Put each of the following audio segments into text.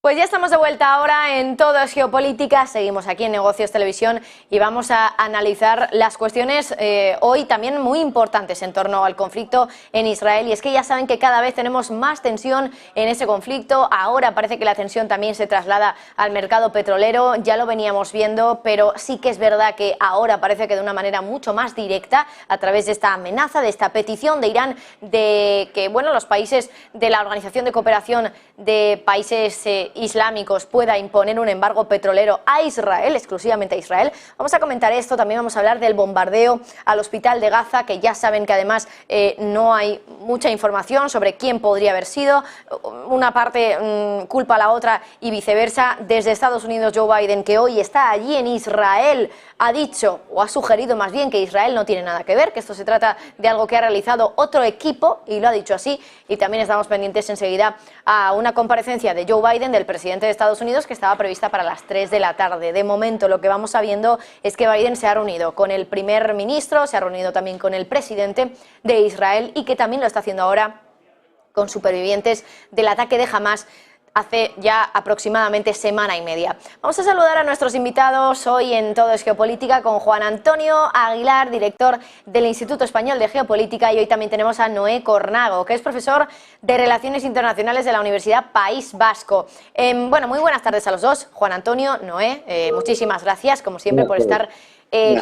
Pues ya estamos de vuelta ahora en Todo es Geopolítica, seguimos aquí en Negocios Televisión y vamos a analizar las cuestiones hoy también muy importantes en torno al conflicto en Israel. Y es que ya saben que cada vez tenemos más tensión en ese conflicto, ahora parece que la tensión también se traslada al mercado petrolero, ya lo veníamos viendo, pero sí que es verdad que ahora parece que de una manera mucho más directa, a través de esta amenaza, de esta petición de Irán, de que los países de la Organización de Cooperación de Países islámicos pueda imponer un embargo petrolero a Israel, exclusivamente a Israel. Vamos a comentar esto, también vamos a hablar del bombardeo al hospital de Gaza, que ya saben que además no hay mucha información sobre quién podría haber sido, una parte culpa a la otra y viceversa. Desde Estados Unidos, Joe Biden, que hoy está allí en Israel, ha dicho, o ha sugerido más bien, que Israel no tiene nada que ver, que esto se trata de algo que ha realizado otro equipo, y lo ha dicho así. Y también estamos pendientes enseguida a una comparecencia de Joe Biden, del presidente de Estados Unidos, que estaba prevista para las 3 de la tarde. De momento lo que vamos sabiendo es que Biden se ha reunido con el primer ministro, se ha reunido también con el presidente de Israel y que también lo está haciendo ahora con supervivientes del ataque de Hamás hace ya aproximadamente semana y media. Vamos a saludar a nuestros invitados hoy en Todo es Geopolítica con Juan Antonio Aguilar, director del Instituto Español de Geopolítica, y hoy también tenemos a Noé Cornago, que es profesor de Relaciones Internacionales de la Universidad País Vasco. Muy buenas tardes a los dos, Juan Antonio, Noé, muchísimas gracias, como siempre, por estar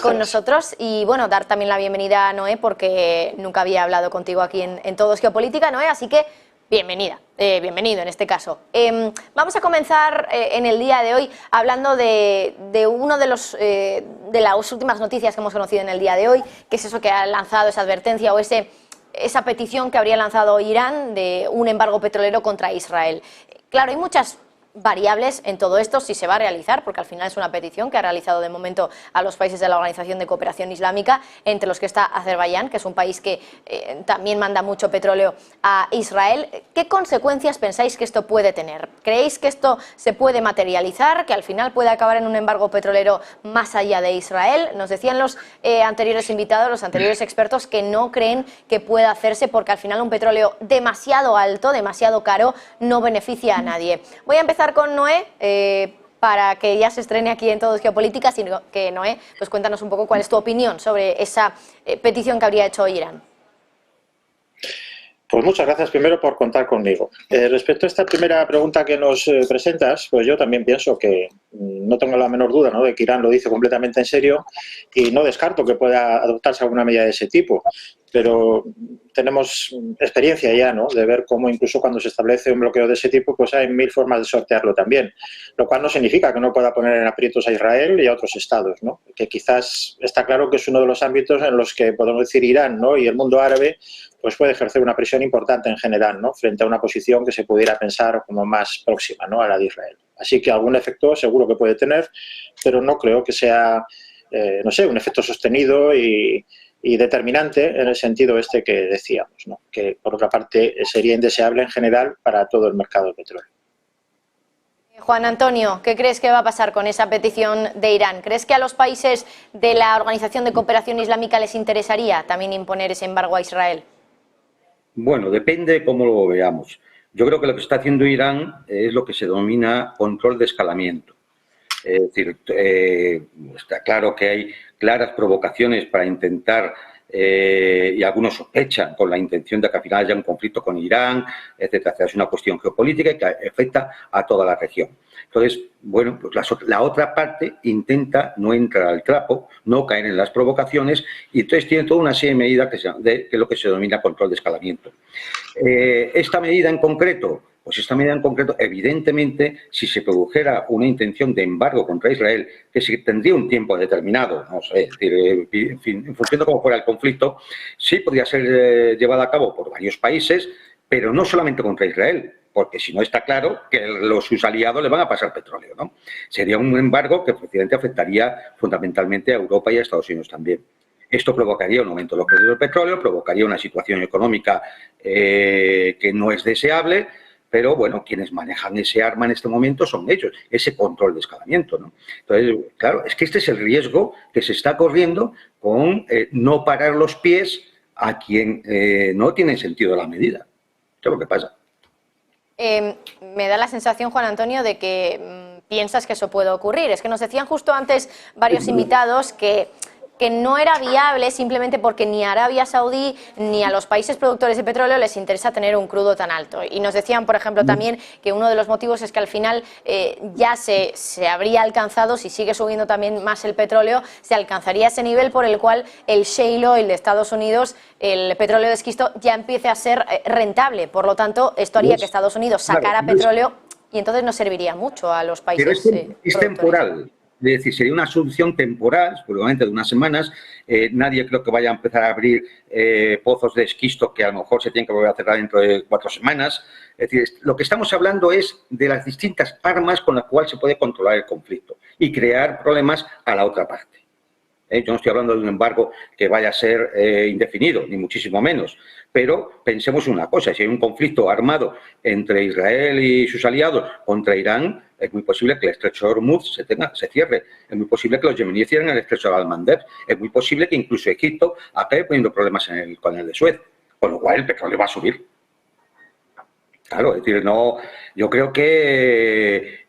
con nosotros, y dar también la bienvenida a Noé, porque nunca había hablado contigo aquí en Todo es Geopolítica, Noé, así que bienvenido en este caso. Vamos a comenzar en el día de hoy hablando de uno de las últimas noticias que hemos conocido en el día de hoy, que es eso que ha lanzado esa advertencia o esa petición que habría lanzado Irán de un embargo petrolero contra Israel. Claro, hay muchas variables en todo esto, si se va a realizar, porque al final es una petición que ha realizado de momento a los países de la Organización de Cooperación Islámica, entre los que está Azerbaiyán, que es un país que también manda mucho petróleo a Israel. ¿Qué consecuencias pensáis que esto puede tener? ¿Creéis que esto se puede materializar, que al final puede acabar en un embargo petrolero más allá de Israel? Nos decían los anteriores invitados, los anteriores expertos, que no creen que pueda hacerse, porque al final un petróleo demasiado alto, demasiado caro, no beneficia a nadie. Voy a empezar con Noé, para que ya se estrene aquí en Todo es Geopolítica, sino que Noé, pues cuéntanos un poco cuál es tu opinión sobre esa petición que habría hecho Irán. Pues muchas gracias primero por contar conmigo. Respecto a esta primera pregunta que nos presentas, pues yo también pienso que no tengo la menor duda, ¿no?, de que Irán lo dice completamente en serio, y no descarto que pueda adoptarse alguna medida de ese tipo. Pero tenemos experiencia ya, ¿no?, de ver cómo incluso cuando se establece un bloqueo de ese tipo, pues hay mil formas de sortearlo también. Lo cual no significa que no pueda poner en aprietos a Israel y a otros estados, ¿no?, que quizás está claro que es uno de los ámbitos en los que podemos decir Irán, ¿no?, y el mundo árabe pues puede ejercer una presión importante en general, ¿no?, frente a una posición que se pudiera pensar como más próxima, ¿no?, a la de Israel. Así que algún efecto seguro que puede tener, pero no creo que sea, un efecto sostenido y determinante en el sentido que decíamos, ¿no?, que por otra parte sería indeseable en general para todo el mercado del petróleo. Juan Antonio, ¿qué crees que va a pasar con esa petición de Irán? ¿Crees que a los países de la Organización de Cooperación Islámica les interesaría también imponer ese embargo a Israel? Bueno, depende de cómo lo veamos. Yo creo que lo que está haciendo Irán es lo que se denomina control de escalamiento. Es decir, está claro que hay claras provocaciones para intentar, y algunos sospechan con la intención de que al final haya un conflicto con Irán, etcétera. Es una cuestión geopolítica que afecta a toda la región. Entonces, pues la otra parte intenta no entrar al trapo, no caer en las provocaciones, y entonces tiene toda una serie de medidas que es lo que se denomina control de escalamiento. Esta medida en concreto, evidentemente, si se produjera una intención de embargo contra Israel, que se tendría un tiempo determinado, no sé, es decir, en función de cómo fuera el conflicto, sí podría ser llevada a cabo por varios países, pero no solamente contra Israel, porque si no está claro que sus aliados le van a pasar petróleo, ¿no? Sería un embargo que efectivamente afectaría fundamentalmente a Europa y a Estados Unidos también. Esto provocaría un aumento de los precios del petróleo, provocaría una situación económica que no es deseable, pero bueno, quienes manejan ese arma en este momento son ellos, ese control de escalamiento, ¿no? Entonces, claro, es que este es el riesgo que se está corriendo con no parar los pies a quien no tiene sentido la medida. Esto es lo que pasa. Me da la sensación, Juan Antonio, de que piensas que eso puede ocurrir. Es que nos decían justo antes varios invitados que no era viable simplemente porque ni a Arabia Saudí ni a los países productores de petróleo les interesa tener un crudo tan alto. Y nos decían, por ejemplo, también que uno de los motivos es que al final ya se habría alcanzado, si sigue subiendo también más el petróleo, se alcanzaría ese nivel por el cual el shale oil de Estados Unidos, el petróleo de esquisto, ya empiece a ser rentable. Por lo tanto, esto haría que Estados Unidos sacara petróleo y entonces no serviría mucho a los países. Pero es temporal. Es decir, sería una solución temporal, probablemente de unas semanas. Nadie creo que vaya a empezar a abrir pozos de esquisto que a lo mejor se tienen que volver a cerrar dentro de 4 semanas. Es decir, lo que estamos hablando es de las distintas armas con las cuales se puede controlar el conflicto y crear problemas a la otra parte. Yo no estoy hablando de un embargo que vaya a ser indefinido, ni muchísimo menos. Pero pensemos una cosa, si hay un conflicto armado entre Israel y sus aliados contra Irán, es muy posible que el estrecho de Hormuz se cierre. Es muy posible que los yemeníes cierren el estrecho de Al-Mandeb. Es muy posible que incluso Egipto acabe poniendo problemas con el de Suez. Con lo cual el petróleo va a subir. Claro, es decir, no, yo creo que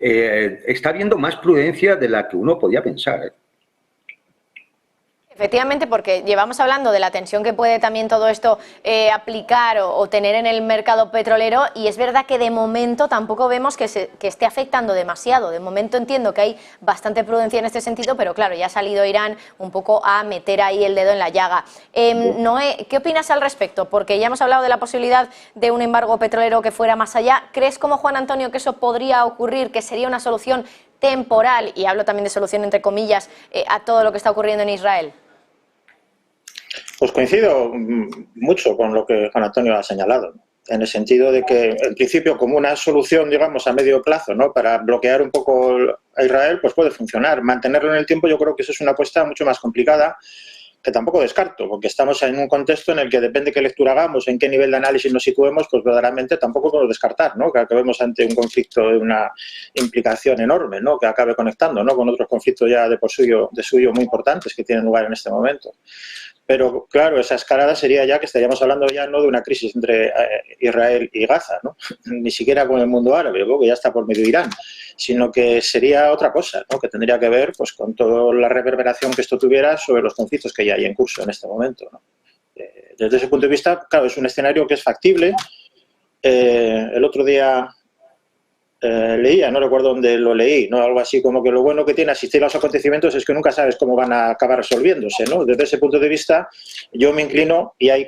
está habiendo más prudencia de la que uno podía pensar. Efectivamente, porque llevamos hablando de la tensión que puede también todo esto aplicar o tener en el mercado petrolero, y es verdad que de momento tampoco vemos que esté afectando demasiado. De momento entiendo que hay bastante prudencia en este sentido, pero claro, ya ha salido Irán un poco a meter ahí el dedo en la llaga. Noé, ¿qué opinas al respecto? Porque ya hemos hablado de la posibilidad de un embargo petrolero que fuera más allá. ¿Crees, como Juan Antonio, que eso podría ocurrir, que sería una solución temporal, y hablo también de solución entre comillas, a todo lo que está ocurriendo en Israel? Pues coincido mucho con lo que Juan Antonio ha señalado, en el sentido de que, en principio, como una solución, digamos, a medio plazo, ¿no?, para bloquear un poco a Israel, pues puede funcionar. Mantenerlo en el tiempo, yo creo que eso es una apuesta mucho más complicada, que tampoco descarto, porque estamos en un contexto en el que depende qué lectura hagamos, en qué nivel de análisis nos situemos, pues verdaderamente tampoco podemos descartar, ¿no?, que acabemos ante un conflicto de una implicación enorme, ¿no?, que acabe conectando, ¿no?, con otros conflictos ya de suyo muy importantes que tienen lugar en este momento. Pero, claro, esa escalada sería ya que estaríamos hablando ya no de una crisis entre Israel y Gaza, ¿no?, ni siquiera con el mundo árabe, que ya está por medio de Irán, sino que sería otra cosa, ¿no?, que tendría que ver, pues, con toda la reverberación que esto tuviera sobre los conflictos que ya hay en curso en este momento, ¿no? Desde ese punto de vista, claro, es un escenario que es factible. El otro día leía, no recuerdo dónde lo leí, ¿no?, algo así como que lo bueno que tiene asistir a los acontecimientos es que nunca sabes cómo van a acabar resolviéndose, ¿no? Desde ese punto de vista, yo me inclino, y ahí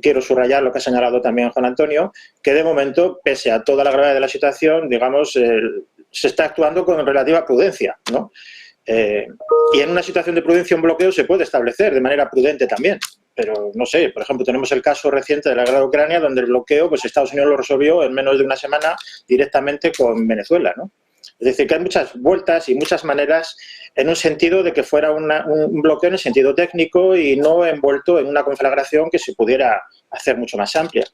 quiero subrayar lo que ha señalado también Juan Antonio, que de momento, pese a toda la gravedad de la situación, digamos, se está actuando con relativa prudencia, ¿no? Y en una situación de prudencia un bloqueo se puede establecer de manera prudente también. Pero, no sé, por ejemplo, tenemos el caso reciente de la guerra de Ucrania, donde el bloqueo, pues Estados Unidos lo resolvió en menos de una semana directamente con Venezuela, ¿no? Es decir, que hay muchas vueltas y muchas maneras en un sentido de que fuera un bloqueo en el sentido técnico y no envuelto en una conflagración que se pudiera hacer mucho más amplia.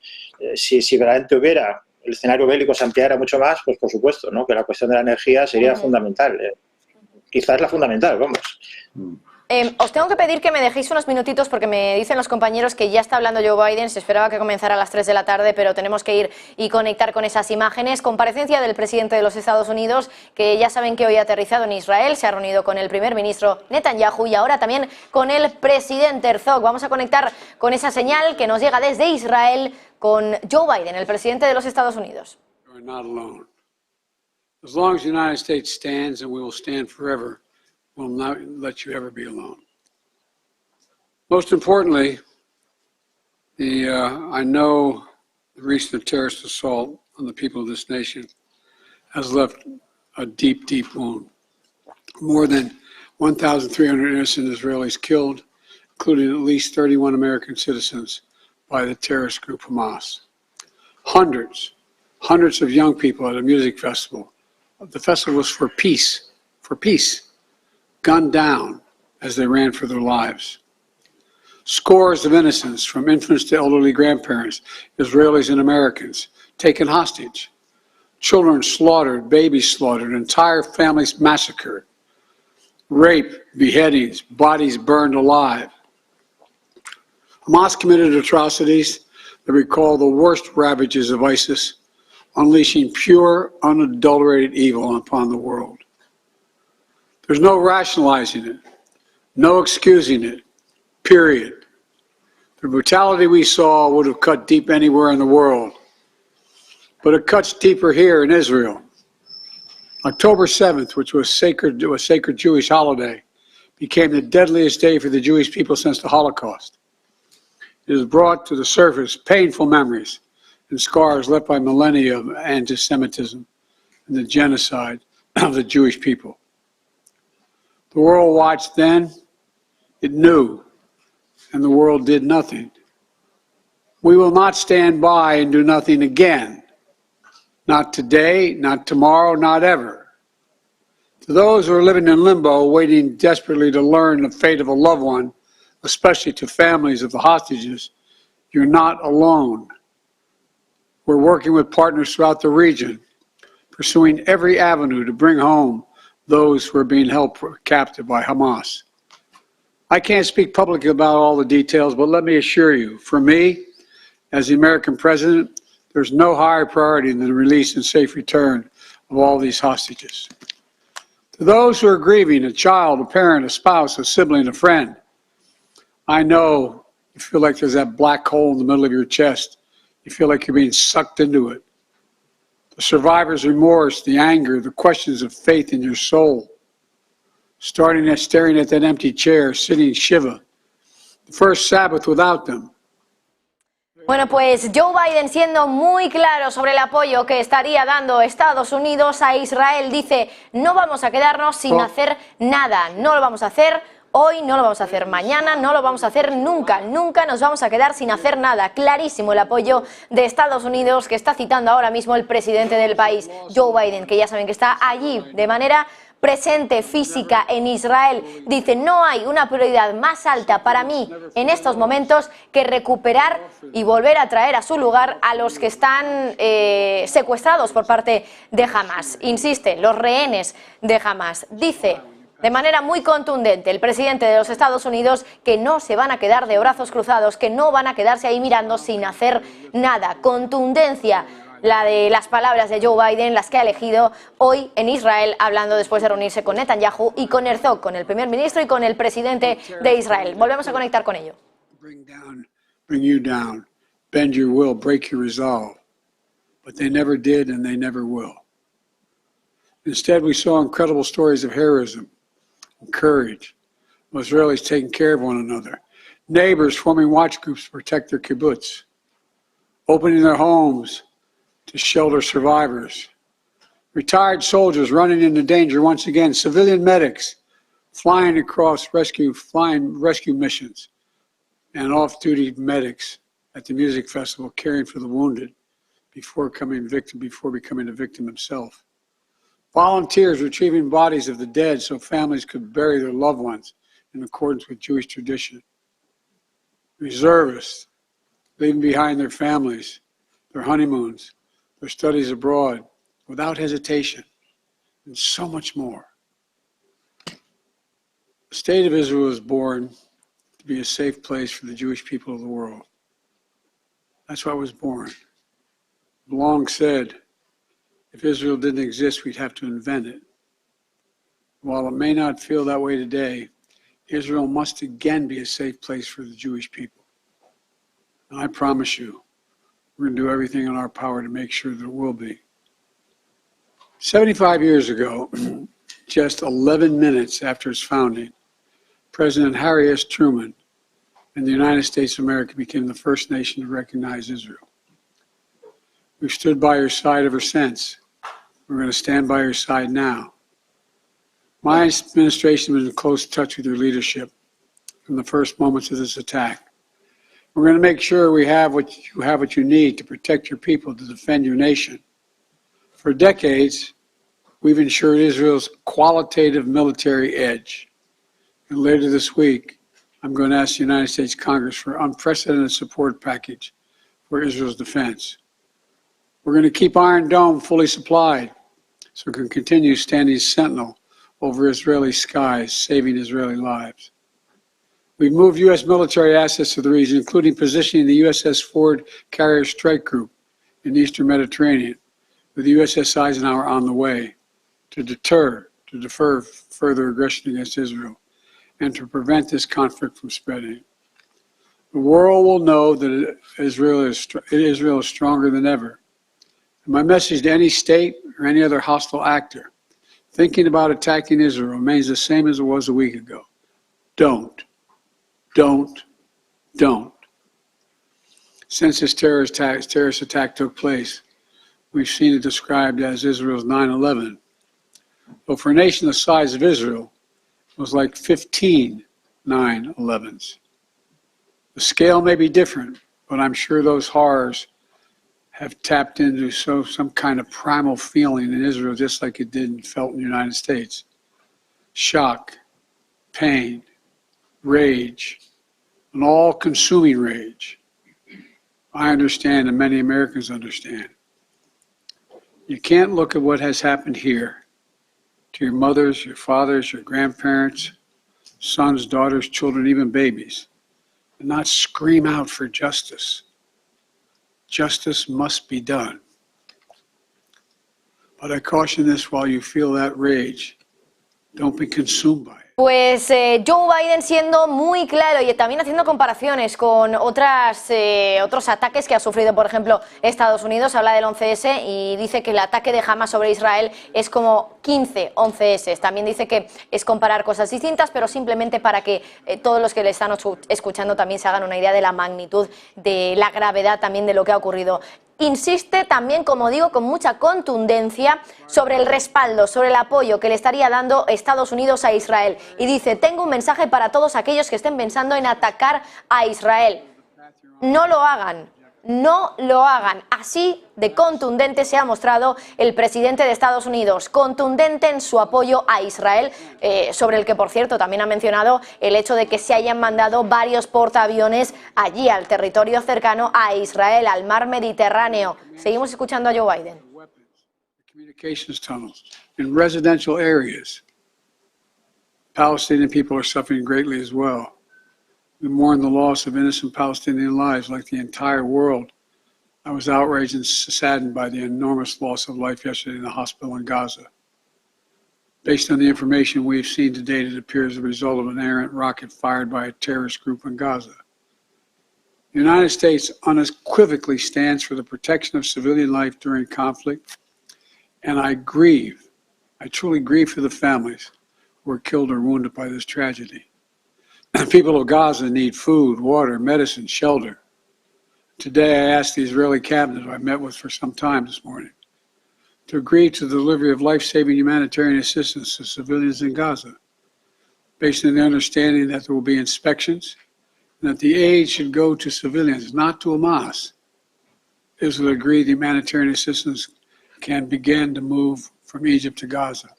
Si verdaderamente hubiera, el escenario bélico se ampliara mucho más, pues por supuesto, ¿no?, que la cuestión de la energía sería fundamental. Quizás la fundamental, vamos. Os tengo que pedir que me dejéis unos minutitos porque me dicen los compañeros que ya está hablando Joe Biden. Se esperaba que comenzara a las 3 de la tarde, pero tenemos que ir y conectar con esas imágenes. Comparecencia del presidente de los Estados Unidos, que ya saben que hoy ha aterrizado en Israel, se ha reunido con el primer ministro Netanyahu y ahora también con el presidente Herzog. Vamos a conectar con esa señal que nos llega desde Israel con Joe Biden, el presidente de los Estados Unidos. We're not alone. As long as the United States stands, and we will stand forever, will not let you ever be alone. Most importantly, I know the recent terrorist assault on the people of this nation has left a deep, deep wound. More than 1,300 innocent Israelis killed, including at least 31 American citizens by the terrorist group Hamas. Hundreds of young people at a music festival. The festival was for peace, gunned down as they ran for their lives. Scores of innocents, from infants to elderly grandparents, Israelis and Americans, taken hostage. Children slaughtered, babies slaughtered, entire families massacred. Rape, beheadings, bodies burned alive. Hamas committed atrocities that recall the worst ravages of ISIS unleashing pure, unadulterated evil upon the world. There's no rationalizing it, no excusing it, period. The brutality we saw would have cut deep anywhere in the world, but it cuts deeper here in Israel. October 7th, which was a sacred Jewish holiday, became the deadliest day for the Jewish people since the Holocaust. It has brought to the surface painful memories and scars left by millennia of anti-Semitism and the genocide of the Jewish people. The world watched then, it knew, and the world did nothing. We will not stand by and do nothing again. Not today, not tomorrow, not ever. To those who are living in limbo, waiting desperately to learn the fate of a loved one, especially to families of the hostages, you're not alone. We're working with partners throughout the region, pursuing every avenue to bring home those who are being held captive by Hamas. I can't speak publicly about all the details, but let me assure you, for me, as the American president, there's no higher priority than the release and safe return of all these hostages. To those who are grieving, a child, a parent, a spouse, a sibling, a friend, I know you feel like there's that black hole in the middle of your chest. You feel like you're being sucked into it. The survivor's remorse, the anger, the questions of faith in your soul. Staring at that empty chair, sitting Shiva. The first Sabbath without them. Bueno, pues Joe Biden, siendo muy claro sobre el apoyo que estaría dando Estados Unidos a Israel, dice: no vamos a quedarnos sin hacer nada, no lo vamos a hacer hoy, no lo vamos a hacer mañana, no lo vamos a hacer nunca, nunca nos vamos a quedar sin hacer nada. Clarísimo el apoyo de Estados Unidos que está citando ahora mismo el presidente del país, Joe Biden, que ya saben que está allí de manera presente, física, en Israel. Dice: no hay una prioridad más alta para mí en estos momentos que recuperar y volver a traer a su lugar a los que están secuestrados por parte de Hamas. Insiste, los rehenes de Hamas. Dice de manera muy contundente el presidente de los Estados Unidos que no se van a quedar de brazos cruzados, que no van a quedarse ahí mirando sin hacer nada. Contundencia la de las palabras de Joe Biden, las que ha elegido hoy en Israel, hablando después de reunirse con Netanyahu y con Herzog, con el primer ministro y con el presidente de Israel. Volvemos a conectar con ello. Bring you down, bend your will, break your resolve. But they never did and they never will. Instead, we saw incredible stories of heroism and courage, Israelis taking care of one another, neighbors forming watch groups to protect their kibbutz, opening their homes to shelter survivors, retired soldiers running into danger once again, civilian medics flying across rescue missions, and off-duty medics at the music festival caring for the wounded before becoming a victim himself. Volunteers retrieving bodies of the dead so families could bury their loved ones in accordance with Jewish tradition. Reservists leaving behind their families, their honeymoons, their studies abroad without hesitation, and so much more. The state of Israel was born to be a safe place for the Jewish people of the world. That's why it was born. Long said, if Israel didn't exist, we'd have to invent it. While it may not feel that way today, Israel must again be a safe place for the Jewish people. And I promise you, we're going to do everything in our power to make sure that it will be. 75 years ago, just 11 minutes after its founding, President Harry S. Truman and the United States of America became the first nation to recognize Israel. We've stood by your side ever since. We're going to stand by your side now. My administration was in close touch with your leadership from the first moments of this attack. We're going to make sure we have what you need to protect your people, to defend your nation. For decades, we've ensured Israel's qualitative military edge. And later this week, I'm going to ask the United States Congress for an unprecedented support package for Israel's defense. We're going to keep Iron Dome fully supplied so it can continue standing sentinel over Israeli skies, saving Israeli lives. We've moved U.S. military assets to the region, including positioning the USS Ford Carrier Strike Group in the Eastern Mediterranean with USS Eisenhower on the way to defer further aggression against Israel and to prevent this conflict from spreading. The world will know that Israel is stronger than ever. And my message to any state or any other hostile actor thinking about attacking Israel remains the same as it was a week ago. Don't. Since this terrorist attack took place, we've seen it described as Israel's 9/11. But for a nation the size of Israel, it was like 15 9/11s. The scale may be different, but I'm sure those horrors have tapped into some kind of primal feeling in Israel, just like it did and felt in the United States. Shock, pain, rage, an all-consuming rage. I understand, and many Americans understand. You can't look at what has happened here to your mothers, your fathers, your grandparents, sons, daughters, children, even babies, and not scream out for justice. Justice must be done. But I caution this: while you feel that rage, don't be consumed by it. Pues Joe Biden siendo muy claro y también haciendo comparaciones con otros ataques que ha sufrido, por ejemplo, Estados Unidos. Habla del 11S y dice que el ataque de Hamas sobre Israel es como 15 11S. También dice que es comparar cosas distintas, pero simplemente para que todos los que le están escuchando también se hagan una idea de la magnitud, de la gravedad también de lo que ha ocurrido. Insiste también, como digo, con mucha contundencia sobre el respaldo, sobre el apoyo que le estaría dando Estados Unidos a Israel. Y dice: tengo un mensaje para todos aquellos que estén pensando en atacar a Israel. No lo hagan. No lo hagan. Así de contundente se ha mostrado el presidente de Estados Unidos, contundente en su apoyo a Israel, sobre el que, por cierto, también ha mencionado el hecho de que se hayan mandado varios portaaviones allí, al territorio cercano a Israel, al mar Mediterráneo. Seguimos escuchando a Joe Biden. Communications tunnels in residential areas. Palestinian people are suffering greatly as well. We mourn the loss of innocent Palestinian lives like the entire world. I was outraged and saddened by the enormous loss of life yesterday in the hospital in Gaza. Based on the information we've seen to date, it appears the result of an errant rocket fired by a terrorist group in Gaza. The United States unequivocally stands for the protection of civilian life during conflict, and I truly grieve for the families who were killed or wounded by this tragedy. People of Gaza need food, water, medicine, shelter. Today, I asked the Israeli cabinet, who I met with for some time this morning, to agree to the delivery of life-saving humanitarian assistance to civilians in Gaza, based on the understanding that there will be inspections and that the aid should go to civilians, not to Hamas. Israel agreed the humanitarian assistance can begin to move from Egypt to Gaza.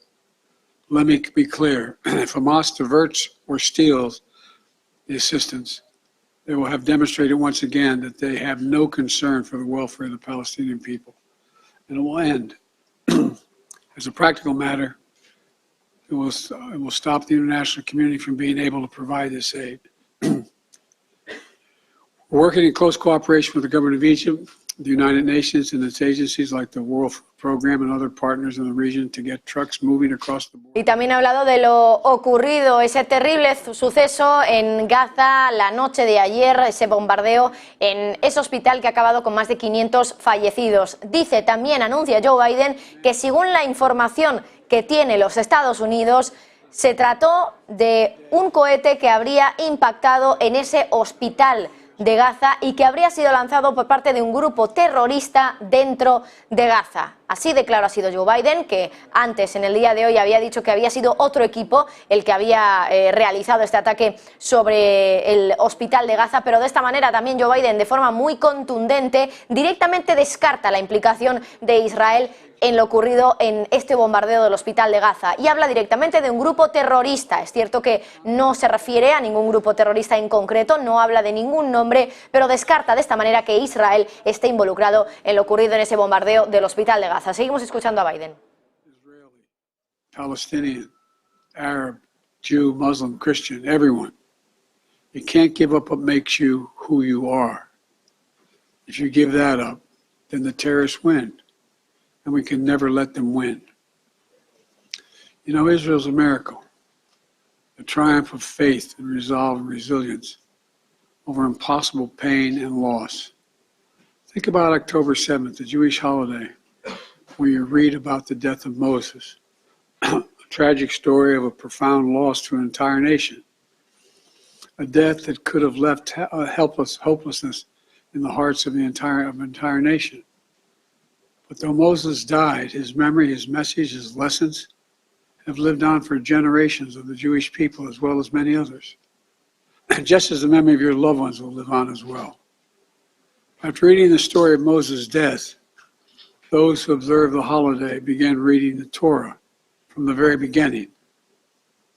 Let me be clear: if Hamas diverts or steals the assistance, they will have demonstrated once again that they have no concern for the welfare of the Palestinian people. And it will end. As a practical matter, it will stop the international community from being able to provide this aid. We're working in close cooperation with the government of Egypt, the United Nations and its agencies like the World Food Program and other partners in the region to get trucks moving across the border. Y también ha hablado de lo ocurrido, ese terrible suceso en Gaza la noche de ayer, ese bombardeo en ese hospital que ha acabado con más de 500 fallecidos. Dice, también anuncia Joe Biden, que según la información que tiene los Estados Unidos, se trató de un cohete que habría impactado en ese hospital de Gaza y que habría sido lanzado por parte de un grupo terrorista dentro de Gaza. Así de claro ha sido Joe Biden, que antes, en el día de hoy, había dicho que había sido otro equipo el que había realizado este ataque sobre el hospital de Gaza, pero de esta manera también Joe Biden, de forma muy contundente, directamente descarta la implicación de Israel en lo ocurrido en este bombardeo del hospital de Gaza y habla directamente de un grupo terrorista. Es cierto que no se refiere a ningún grupo terrorista en concreto, no habla de ningún nombre, pero descarta de esta manera que Israel esté involucrado en lo ocurrido en ese bombardeo del hospital de Gaza. Seguimos escuchando a Biden. Israeli, Palestinian, Arab, Jew, Muslim, Christian, everyone. You can't give up what makes you who you are. If you give that up, then the terrorists win. and we can never let them win. You know, Israel's a miracle, a triumph of faith and resolve and resilience over impossible pain and loss. Think about October 7th, the Jewish holiday, where you read about the death of Moses, a tragic story of a profound loss to an entire nation, a death that could have left hopelessness in the hearts of the entire nation. But though Moses died, his memory, his message, his lessons have lived on for generations of the Jewish people as well as many others. Just as the memory of your loved ones will live on as well. After reading the story of Moses' death, those who observe the holiday began reading the Torah from the very beginning.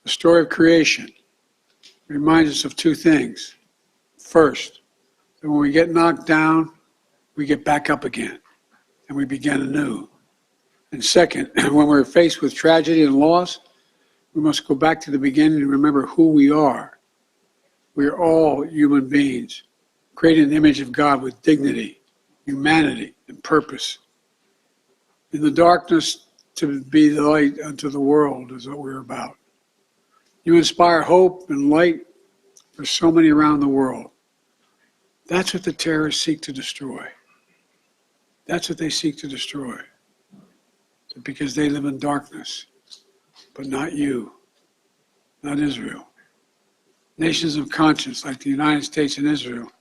The story of creation reminds us of two things. First, that when we get knocked down, we get back up again and we begin anew. And second, when we're faced with tragedy and loss, we must go back to the beginning and remember who we are. We are all human beings, created in the image of God with dignity, humanity, and purpose. In the darkness, to be the light unto the world is what we're about. You inspire hope and light for so many around the world. That's what the terrorists seek to destroy. That's what they seek to destroy. Because they live in darkness, but not you, not Israel. Nations of conscience like the United States and Israel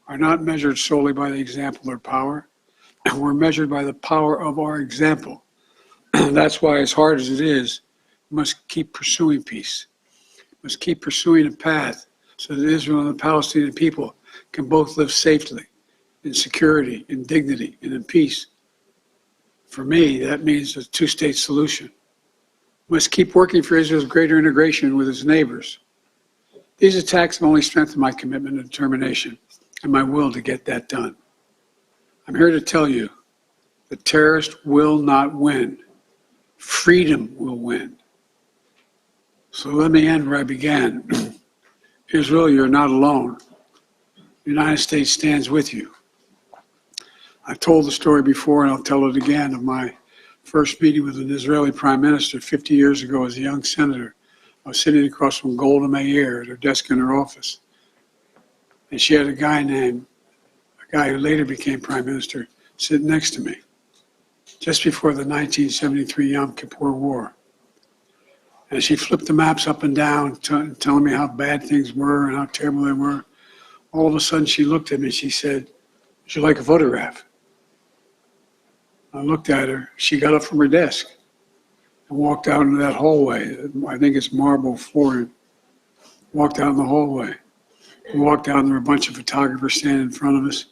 are not measured solely by the example or power, and we're measured by the power of our example. That's why, as hard as it is, we must keep pursuing peace. We must keep pursuing a path so that Israel and the Palestinian people can both live safely, in security, in dignity, and in peace. For me, that means a two-state solution. We must keep working for Israel's greater integration with its neighbors. These attacks have only strengthened my commitment and determination and my will to get that done. I'm here to tell you, the terrorists will not win. Freedom will win. So let me end where I began. Israel, you're not alone. The United States stands with you. I've told the story before, and I'll tell it again, of my first meeting with an Israeli prime minister 50 years ago as a young senator. I was sitting across from Golda Meir at her desk in her office. And she had a guy who later became prime minister, sitting next to me, just before the 1973 Yom Kippur War. And she flipped the maps up and down, telling me how bad things were and how terrible they were. All of a sudden, she looked at me and she said, "Would you like a photograph?" I looked at her. She got up from her desk and walked out into that hallway. I think it's marble flooring. Walked out in the hallway. We walked out and there were a bunch of photographers standing in front of us.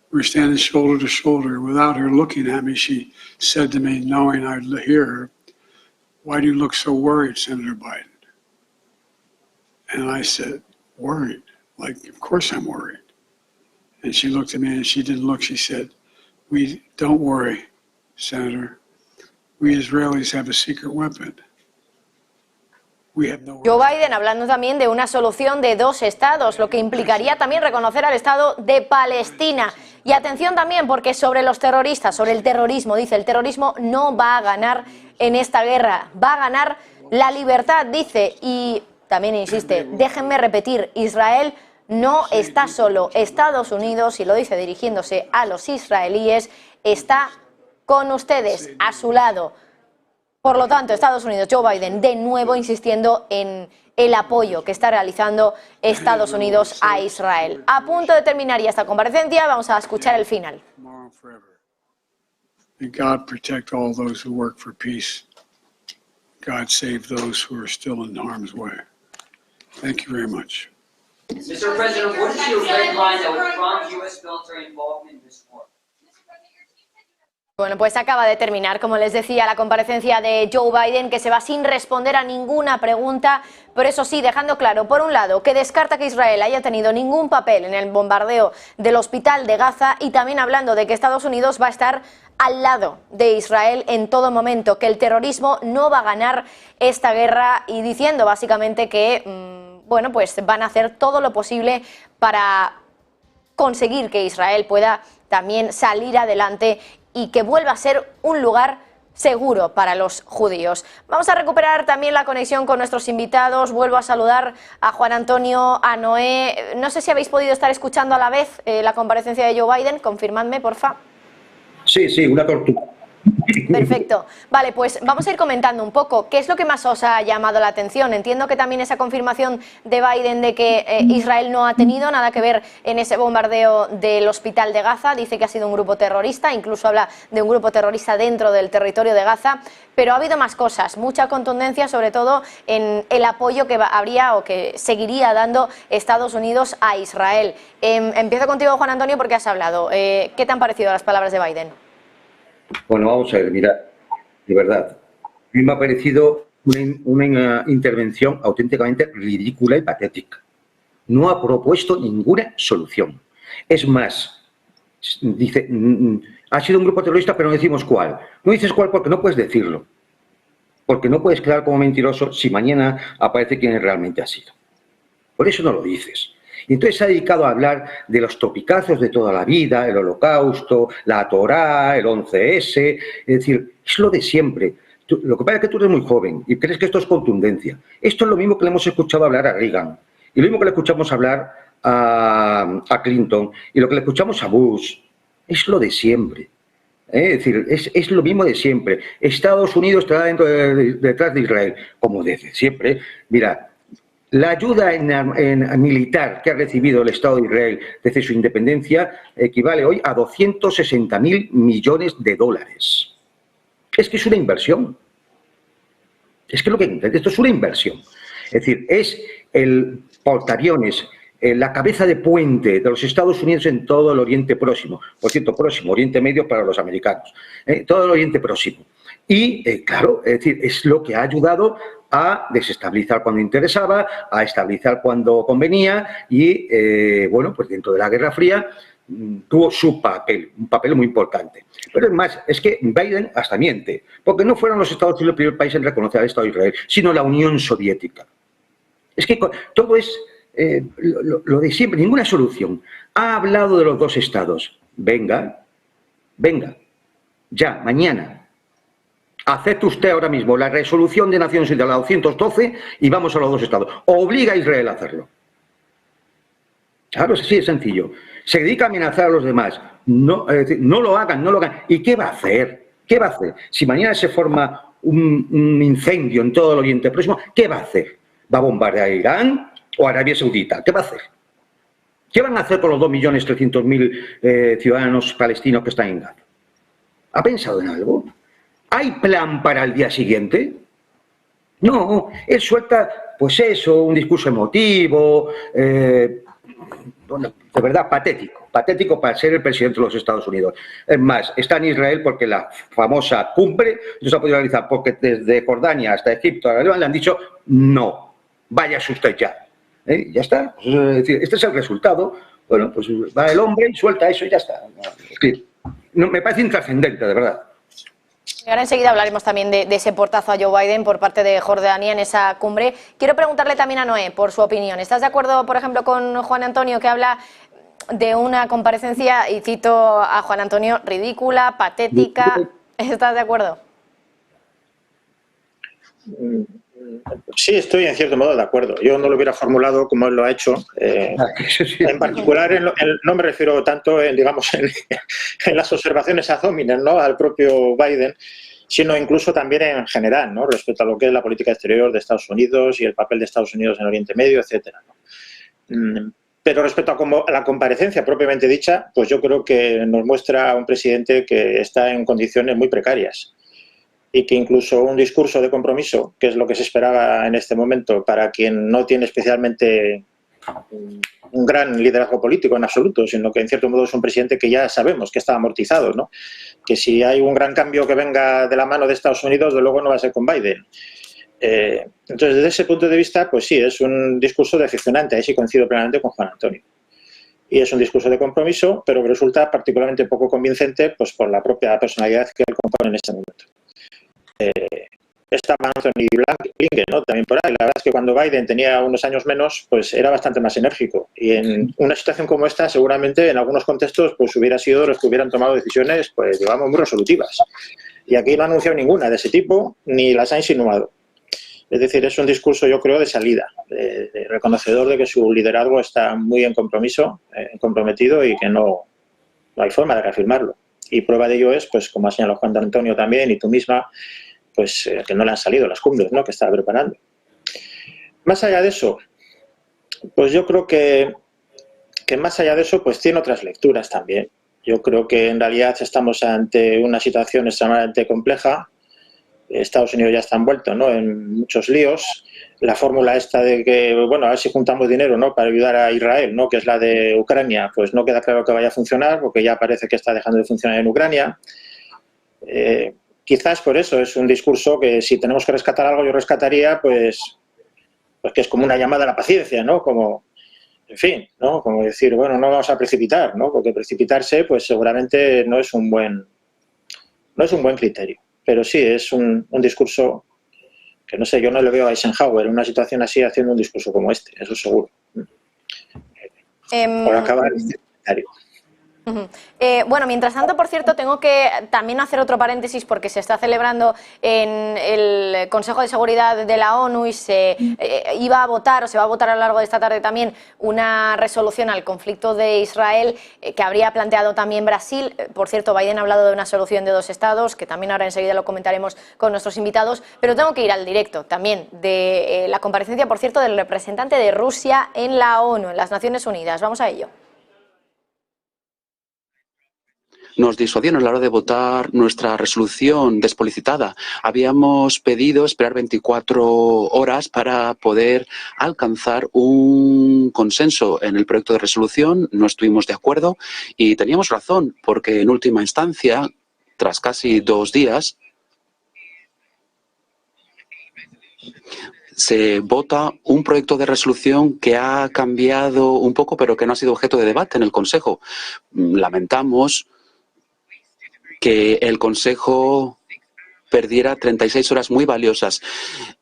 We were standing shoulder to shoulder. Without her looking at me, she said to me, knowing I'd hear her, "Why do you look so worried, Senator Biden?" And I said, "Worried? Like, of course I'm worried." And she looked at me and she didn't look. She said, "We don't worry, Senator. We Israelis have a secret weapon. We have no..." Joe Biden hablando también de una solución de dos estados, lo que implicaría también reconocer al Estado de Palestina. Y atención también, porque sobre los terroristas, sobre el terrorismo, dice, el terrorismo no va a ganar en esta guerra, va a ganar la libertad, dice, y también insiste, déjenme repetir, Israel no está solo, Estados Unidos, y lo dice dirigiéndose a los israelíes, está con ustedes, a su lado. Por lo tanto, Estados Unidos, Joe Biden, de nuevo insistiendo en el apoyo que está realizando Estados Unidos a Israel. A punto de terminar ya esta comparecencia, vamos a escuchar el final. May God protect all those who work for peace. God save those who are still in harm's way. Thank you very much. Mr. President, what is your red line that would prompt U.S. military involvement in this war? Bueno, pues acaba de terminar, como les decía, la comparecencia de Joe Biden, que se va sin responder a ninguna pregunta, pero eso sí, dejando claro, por un lado, que descarta que Israel haya tenido ningún papel en el bombardeo del hospital de Gaza, y también hablando de que Estados Unidos va a estar al lado de Israel en todo momento, que el terrorismo no va a ganar esta guerra, y diciendo básicamente que, bueno, pues van a hacer todo lo posible para conseguir que Israel pueda también salir adelante y que vuelva a ser un lugar seguro para los judíos. Vamos a recuperar también la conexión con nuestros invitados. Vuelvo a saludar a Juan Antonio, a Noé. No sé si habéis podido estar escuchando a la vez la comparecencia de Joe Biden. Confirmadme, porfa. Sí, una tortuga. Perfecto. Vale, pues vamos a ir comentando un poco qué es lo que más os ha llamado la atención. Entiendo que también esa confirmación de Biden de que Israel no ha tenido nada que ver en ese bombardeo del hospital de Gaza. Dice que ha sido un grupo terrorista, incluso habla de un grupo terrorista dentro del territorio de Gaza. Pero ha habido más cosas, mucha contundencia, sobre todo en el apoyo que habría o que seguiría dando Estados Unidos a Israel. Empiezo contigo, Juan Antonio, porque has hablado. ¿Qué te han parecido las palabras de Biden? Bueno, vamos a ver, mira, de verdad, a mí me ha parecido una intervención auténticamente ridícula y patética. No ha propuesto ninguna solución. Es más, dice, ha sido un grupo terrorista, pero no decimos cuál. No dices cuál porque no puedes decirlo. Porque no puedes quedar como mentiroso si mañana aparece quién realmente ha sido. Por eso no lo dices. Y entonces se ha dedicado a hablar de los topicazos de toda la vida, el Holocausto, la Torá, el 11S, es decir, es lo de siempre. Lo que pasa es que tú eres muy joven y crees que esto es contundencia. Esto es lo mismo que le hemos escuchado hablar a Reagan, y lo mismo que le escuchamos hablar a Clinton, y lo que le escuchamos a Bush. Es lo de siempre. Es decir, es lo mismo de siempre. Estados Unidos estará detrás de Israel, como desde siempre. Mira, la ayuda en militar que ha recibido el Estado de Israel desde su independencia equivale hoy a 260.000 millones de dólares. Es que es una inversión. Es que esto es una inversión. Es decir, es el portaaviones, la cabeza de puente de los Estados Unidos en todo el Oriente Próximo. Por cierto, próximo, Oriente Medio para los americanos. Todo el Oriente Próximo. Y, claro, es decir, es lo que ha ayudado a desestabilizar cuando interesaba, a estabilizar cuando convenía y, bueno, pues dentro de la Guerra Fría tuvo su papel, un papel muy importante. Pero es más, es que Biden hasta miente, porque no fueron los Estados Unidos el primer país en reconocer al Estado de Israel, sino la Unión Soviética. Es que todo es lo de siempre, ninguna solución. Ha hablado de los dos estados. Venga, ya, mañana. Acepte usted ahora mismo la resolución de Naciones Unidas, la 212, y vamos a los dos estados. Obliga a Israel a hacerlo. Claro, es así de sencillo. Se dedica a amenazar a los demás. No, es decir, no lo hagan. ¿Y qué va a hacer? ¿Qué va a hacer? Si mañana se forma un incendio en todo el Oriente Próximo, ¿qué va a hacer? ¿Va a bombardear a Irán o a Arabia Saudita? ¿Qué va a hacer? ¿Qué van a hacer con los 2.300.000 ciudadanos palestinos que están en Gaza? ¿Ha pensado en algo? ¿Hay plan para el día siguiente? No, él suelta, pues eso, un discurso emotivo, bueno, de verdad patético para ser el presidente de los Estados Unidos. Es más, está en Israel porque la famosa cumbre no se ha podido realizar, porque desde Jordania hasta Egipto, a le han dicho, no, váyase usted ya. Ya está, pues, es decir, este es el resultado. Bueno, pues va el hombre y suelta eso y ya está. No, me parece intrascendente, de verdad. Y ahora enseguida hablaremos también de ese portazo a Joe Biden por parte de Jordania en esa cumbre. Quiero preguntarle también a Noé por su opinión. ¿Estás de acuerdo, por ejemplo, con Juan Antonio, que habla de una comparecencia, y cito a Juan Antonio, ridícula, patética? ¿Estás de acuerdo? Sí, estoy en cierto modo de acuerdo. Yo no lo hubiera formulado como él lo ha hecho. En particular, no me refiero tanto en las observaciones ad hominem, ¿no?, al propio Biden, sino incluso también en general, ¿no?, respecto a lo que es la política exterior de Estados Unidos y el papel de Estados Unidos en Oriente Medio, etcétera, ¿no? Pero respecto a la comparecencia propiamente dicha, pues yo creo que nos muestra a un presidente que está en condiciones muy precarias, y que incluso un discurso de compromiso, que es lo que se esperaba en este momento para quien no tiene especialmente un gran liderazgo político en absoluto, sino que en cierto modo es un presidente que ya sabemos que está amortizado, ¿no?, que si hay un gran cambio que venga de la mano de Estados Unidos, de luego no va a ser con Biden. Entonces, desde ese punto de vista, pues sí, es un discurso decepcionante, ahí sí coincido plenamente con Juan Antonio. Y es un discurso de compromiso, pero que resulta particularmente poco convincente, pues por la propia personalidad que él compone en este momento. estaba Anthony Blinken, ¿no? También por ahí. La verdad es que cuando Biden tenía unos años menos, pues era bastante más enérgico. Y en una situación como esta, seguramente en algunos contextos, pues hubiera sido los que hubieran tomado decisiones, pues digamos, muy resolutivas. Y aquí no ha anunciado ninguna de ese tipo, ni las ha insinuado. Es decir, es un discurso, yo creo, de salida, de reconocedor de que su liderazgo está muy en compromiso, comprometido y que no hay forma de reafirmarlo. Y prueba de ello es, pues como ha señalado Juan Antonio también y tú misma, pues que no le han salido las cumbres, ¿no?, que estaba preparando. Más allá de eso, pues yo creo que más allá de eso, pues tiene otras lecturas también. Yo creo que en realidad estamos ante una situación extremadamente compleja. Estados Unidos ya está envuelto, ¿no?, en muchos líos. La fórmula esta de que, bueno, a ver si juntamos dinero, ¿no?, para ayudar a Israel, ¿no?, que es la de Ucrania, pues no queda claro que vaya a funcionar, porque ya parece que está dejando de funcionar en Ucrania. Quizás por eso es un discurso que, si tenemos que rescatar algo, yo rescataría, pues que es como una llamada a la paciencia, ¿no?, como, en fin, ¿no?, como decir, bueno, no vamos a precipitar, ¿no?, porque precipitarse, pues seguramente no es un buen criterio. Pero sí, es un discurso que, no sé, yo no le veo a Eisenhower en una situación así haciendo un discurso como este, eso seguro. Por acabar este comentario. Bueno, mientras tanto, por cierto, tengo que también hacer otro paréntesis porque se está celebrando en el Consejo de Seguridad de la ONU y se iba a votar, o se va a votar a lo largo de esta tarde también, una resolución al conflicto de Israel que habría planteado también Brasil. Por cierto, Biden ha hablado de una solución de 2 estados, que también ahora enseguida lo comentaremos con nuestros invitados, pero tengo que ir al directo también de la comparecencia, por cierto, del representante de Rusia en la ONU, en las Naciones Unidas. Vamos a ello. Nos disuadieron a la hora de votar nuestra resolución despolicitada. Habíamos pedido esperar 24 horas para poder alcanzar un consenso en el proyecto de resolución. No estuvimos de acuerdo y teníamos razón, porque en última instancia, tras casi 2 días, se vota un proyecto de resolución que ha cambiado un poco, pero que no ha sido objeto de debate en el Consejo. Lamentamos que el Consejo perdiera 36 horas muy valiosas,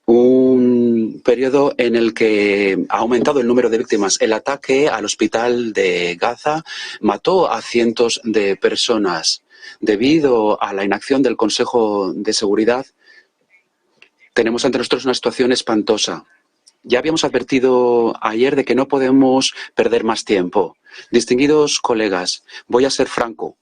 un periodo en el que ha aumentado el número de víctimas. El ataque al hospital de Gaza mató a cientos de personas. Debido a la inacción del Consejo de Seguridad, tenemos ante nosotros una situación espantosa. Ya habíamos advertido ayer de que no podemos perder más tiempo. Distinguidos colegas, voy a ser franco.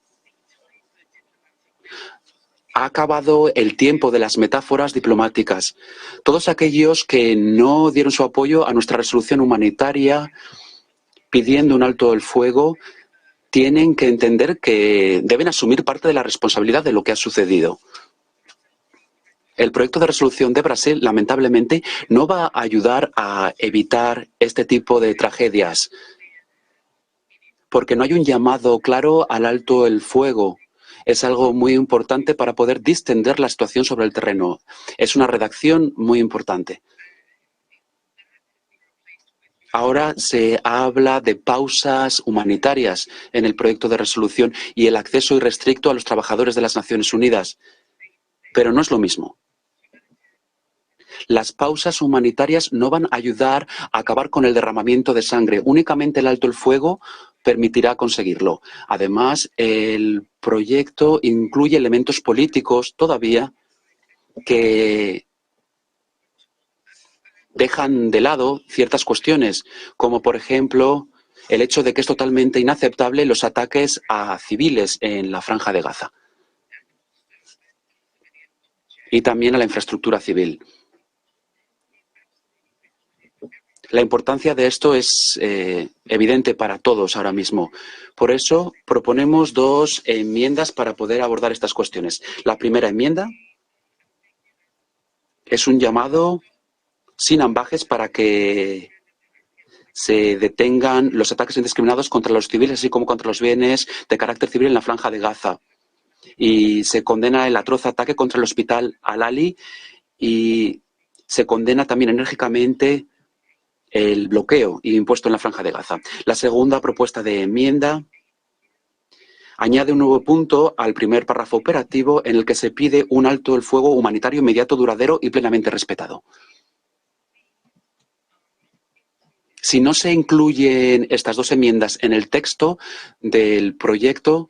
Ha acabado el tiempo de las metáforas diplomáticas. Todos aquellos que no dieron su apoyo a nuestra resolución humanitaria pidiendo un alto el fuego tienen que entender que deben asumir parte de la responsabilidad de lo que ha sucedido. El proyecto de resolución de Brasil, lamentablemente, no va a ayudar a evitar este tipo de tragedias, porque no hay un llamado claro al alto el fuego. Es algo muy importante para poder distender la situación sobre el terreno. Es una redacción muy importante. Ahora se habla de pausas humanitarias en el proyecto de resolución y el acceso irrestricto a los trabajadores de las Naciones Unidas. Pero no es lo mismo. Las pausas humanitarias no van a ayudar a acabar con el derramamiento de sangre. Únicamente el alto el fuego permitirá conseguirlo. Además, el proyecto incluye elementos políticos todavía que dejan de lado ciertas cuestiones, como por ejemplo el hecho de que es totalmente inaceptable los ataques a civiles en la Franja de Gaza y también a la infraestructura civil. La importancia de esto es evidente para todos ahora mismo. Por eso proponemos 2 enmiendas para poder abordar estas cuestiones. La primera enmienda es un llamado sin ambajes para que se detengan los ataques indiscriminados contra los civiles, así como contra los bienes de carácter civil en la Franja de Gaza. Y se condena el atroz ataque contra el hospital Al-Ali y se condena también enérgicamente el bloqueo impuesto en la Franja de Gaza. La segunda propuesta de enmienda añade un nuevo punto al primer párrafo operativo en el que se pide un alto el fuego humanitario inmediato, duradero y plenamente respetado. Si no se incluyen estas dos enmiendas en el texto del proyecto,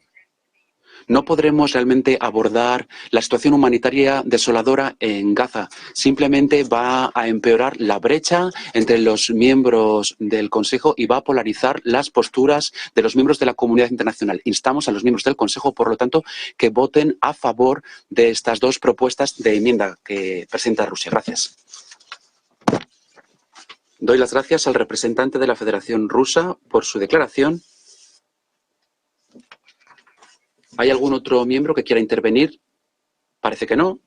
no podremos realmente abordar la situación humanitaria desoladora en Gaza. Simplemente va a empeorar la brecha entre los miembros del Consejo y va a polarizar las posturas de los miembros de la comunidad internacional. Instamos a los miembros del Consejo, por lo tanto, que voten a favor de estas dos propuestas de enmienda que presenta Rusia. Gracias. Doy las gracias al representante de la Federación Rusa por su declaración. ¿Hay algún otro miembro que quiera intervenir? Parece que no.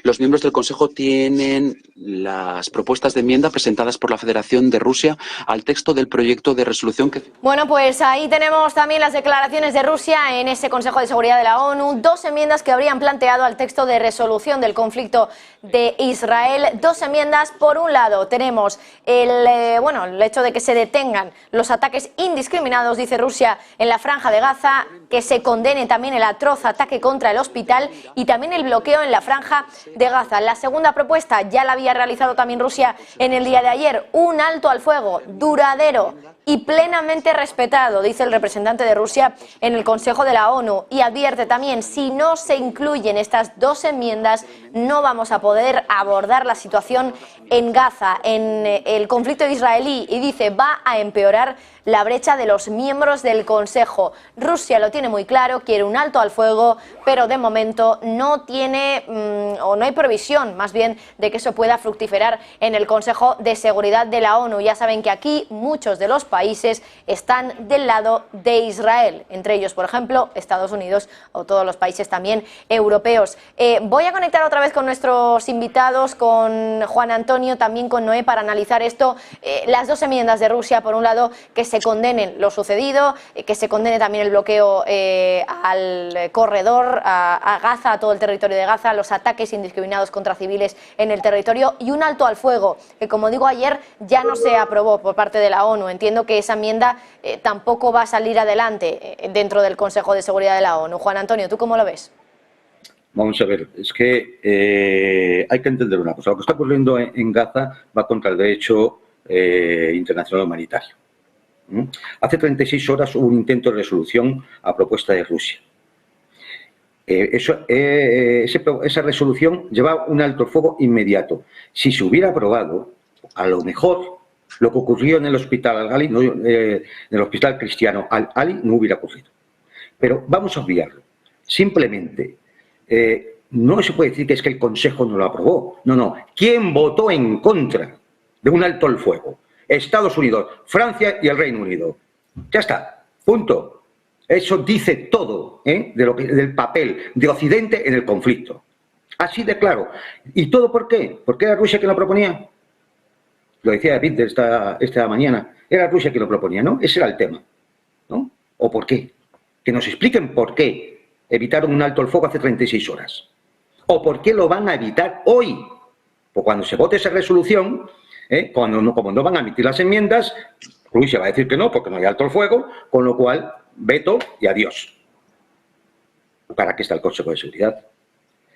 Los miembros del Consejo tienen las propuestas de enmienda presentadas por la Federación de Rusia al texto del proyecto de resolución que... Bueno, pues ahí tenemos también las declaraciones de Rusia en ese Consejo de Seguridad de la ONU. Dos enmiendas que habrían planteado al texto de resolución del conflicto de Israel. Dos enmiendas. Por un lado, tenemos el hecho de que se detengan los ataques indiscriminados, dice Rusia, en la Franja de Gaza, que se condene también el atroz ataque contra el hospital y también el bloqueo en la Franja de Gaza. La segunda propuesta ya la había realizado también Rusia en el día de ayer, un alto al fuego duradero y plenamente respetado, dice el representante de Rusia en el Consejo de la ONU, y advierte también, si no se incluyen estas dos enmiendas, no vamos a poder abordar la situación en Gaza, en el conflicto israelí, y dice, va a empeorar la brecha de los miembros del Consejo. Rusia lo tiene muy claro, quiere un alto al fuego, pero de momento no tiene, o no hay previsión, más bien, de que eso pueda fructiferar en el Consejo de Seguridad de la ONU. Ya saben que aquí muchos de los países están del lado de Israel, entre ellos, por ejemplo, Estados Unidos o todos los países también europeos. Voy a conectar otra vez con nuestros invitados, con Juan Antonio, también con Noé, para analizar esto. Las dos enmiendas de Rusia, por un lado, que se condenen lo sucedido, que se condene también el bloqueo al corredor, a Gaza, a todo el territorio de Gaza, los ataques indiscriminados contra civiles en el territorio y un alto al fuego, que como digo ayer ya no se aprobó por parte de la ONU. Entiendo que esa enmienda tampoco va a salir adelante dentro del Consejo de Seguridad de la ONU. Juan Antonio, ¿tú cómo lo ves? Vamos a ver, es que hay que entender una cosa. Lo que está ocurriendo en Gaza va contra el derecho internacional humanitario. Hace 36 horas hubo un intento de resolución a propuesta de Rusia. Esa resolución llevaba un alto fuego inmediato. Si se hubiera aprobado, a lo mejor lo que ocurrió en el hospital Al-Ali, en el hospital cristiano Al-Ali, no hubiera ocurrido. Pero vamos a obviarlo. Simplemente, no se puede decir que es que el Consejo no lo aprobó. No, no. ¿Quién votó en contra de un alto el fuego? Estados Unidos, Francia y el Reino Unido. Ya está. Punto. Eso dice todo del papel de Occidente en el conflicto. Así de claro. ¿Y todo por qué? ¿Por qué era Rusia quien lo proponía? Lo decía David esta mañana. Era Rusia quien lo proponía, ¿no? Ese era el tema, ¿no? ¿O por qué? Que nos expliquen por qué evitaron un alto el fuego hace 36 horas. ¿O por qué lo van a evitar hoy? Pues cuando se vote esa resolución, como no van a emitir las enmiendas, Rusia va a decir que no, porque no hay alto el fuego, con lo cual, veto y adiós. ¿Para qué está el Consejo de Seguridad?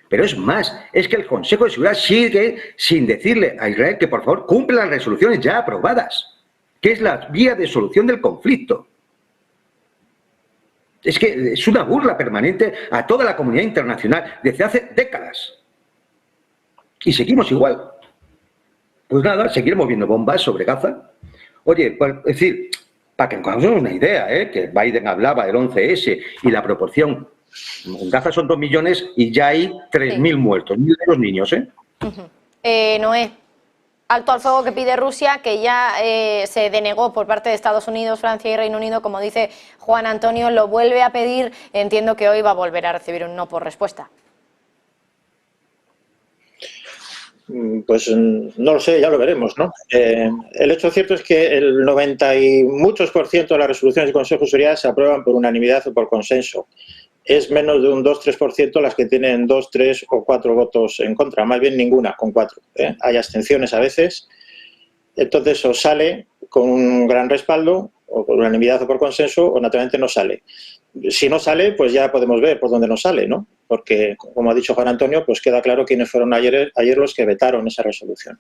Pero es más, es que el Consejo de Seguridad sigue sin decirle a Israel que por favor cumpla las resoluciones ya aprobadas, que es la vía de solución del conflicto. Es que es una burla permanente a toda la comunidad internacional desde hace décadas. Y seguimos igual. Pues nada, seguiremos viendo bombas sobre Gaza. Oye, pues, es decir, para que nos hagamos una idea, que Biden hablaba del 11S y la proporción. En Gaza son 2 millones y ya hay 3.000 muertos, 1.000 de los niños, Noé, alto al fuego que pide Rusia, que ya se denegó por parte de Estados Unidos, Francia y Reino Unido, como dice Juan Antonio, lo vuelve a pedir. Entiendo que hoy va a volver a recibir un no por respuesta. Pues no lo sé, ya lo veremos, ¿no? El hecho cierto es que el 90 y muchos % de las resoluciones del Consejo de Seguridad se aprueban por unanimidad o por consenso. Es menos de un 2-3% las que tienen 2, 3 o 4 votos en contra, más bien ninguna con 4. Hay abstenciones a veces. Entonces, o sale con un gran respaldo o por unanimidad o por consenso, o naturalmente no sale. Si no sale, pues ya podemos ver por dónde no sale, ¿no? Porque, como ha dicho Juan Antonio, pues queda claro quiénes fueron ayer los que vetaron esa resolución.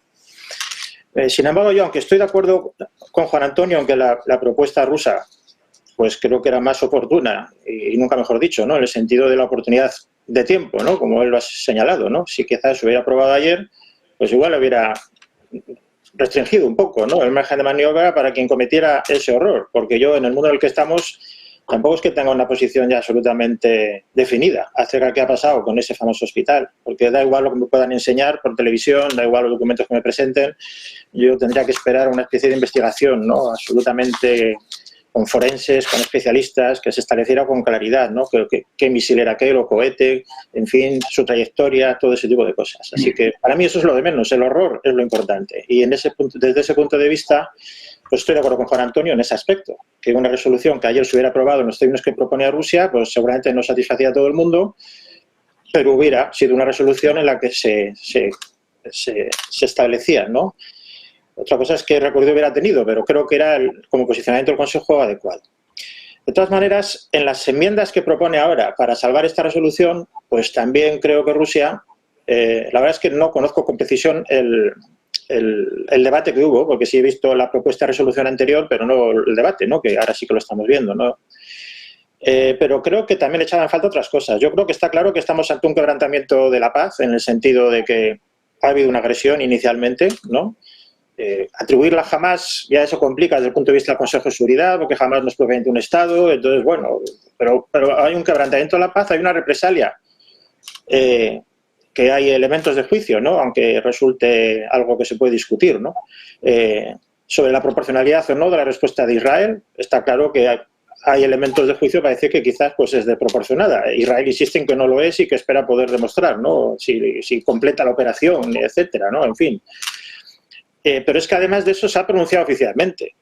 Sin embargo, yo, aunque estoy de acuerdo con Juan Antonio, aunque la propuesta rusa, pues creo que era más oportuna, y nunca mejor dicho, ¿no? En el sentido de la oportunidad de tiempo, ¿no? Como él lo ha señalado, ¿no? Si quizás se hubiera aprobado ayer, pues igual hubiera restringido un poco, ¿no? El margen de maniobra para quien cometiera ese horror, porque yo, en el mundo en el que estamos, tampoco es que tenga una posición ya absolutamente definida acerca de qué ha pasado con ese famoso hospital, porque da igual lo que me puedan enseñar por televisión, da igual los documentos que me presenten, yo tendría que esperar una especie de investigación, ¿no? Absolutamente con forenses, con especialistas, que se estableciera con claridad, ¿no? Qué misil era aquel o cohete, en fin, su trayectoria, todo ese tipo de cosas. Así que para mí eso es lo de menos, el horror es lo importante. Y desde ese punto de vista, pues estoy de acuerdo con Juan Antonio en ese aspecto, que una resolución que ayer se hubiera aprobado en los términos que proponía Rusia, pues seguramente no satisfacía a todo el mundo, pero hubiera sido una resolución en la que se establecía, ¿no? Otra cosa es qué recorrido hubiera tenido, pero creo que era como posicionamiento del Consejo adecuado. De todas maneras, en las enmiendas que propone ahora para salvar esta resolución, pues también creo que Rusia, la verdad es que no conozco con precisión el debate que hubo, porque sí he visto la propuesta de resolución anterior, pero no el debate, ¿no? Que ahora sí que lo estamos viendo, ¿no? Pero creo que también le echaban falta otras cosas. Yo creo que está claro que estamos ante un quebrantamiento de la paz, en el sentido de que ha habido una agresión inicialmente, ¿no? Atribuirla a Hamás ya eso complica desde el punto de vista del Consejo de Seguridad, porque Hamás no es propiamente un Estado, entonces, bueno, pero hay un quebrantamiento de la paz, hay una represalia, que hay elementos de juicio, ¿no? Aunque resulte algo que se puede discutir, ¿no? Sobre la proporcionalidad o no de la respuesta de Israel, está claro que hay elementos de juicio para decir que quizás pues, es desproporcionada. Israel insiste en que no lo es y que espera poder demostrar, ¿no? Si completa la operación, etcétera, ¿no? En fin. Pero es que además de eso se ha pronunciado oficialmente.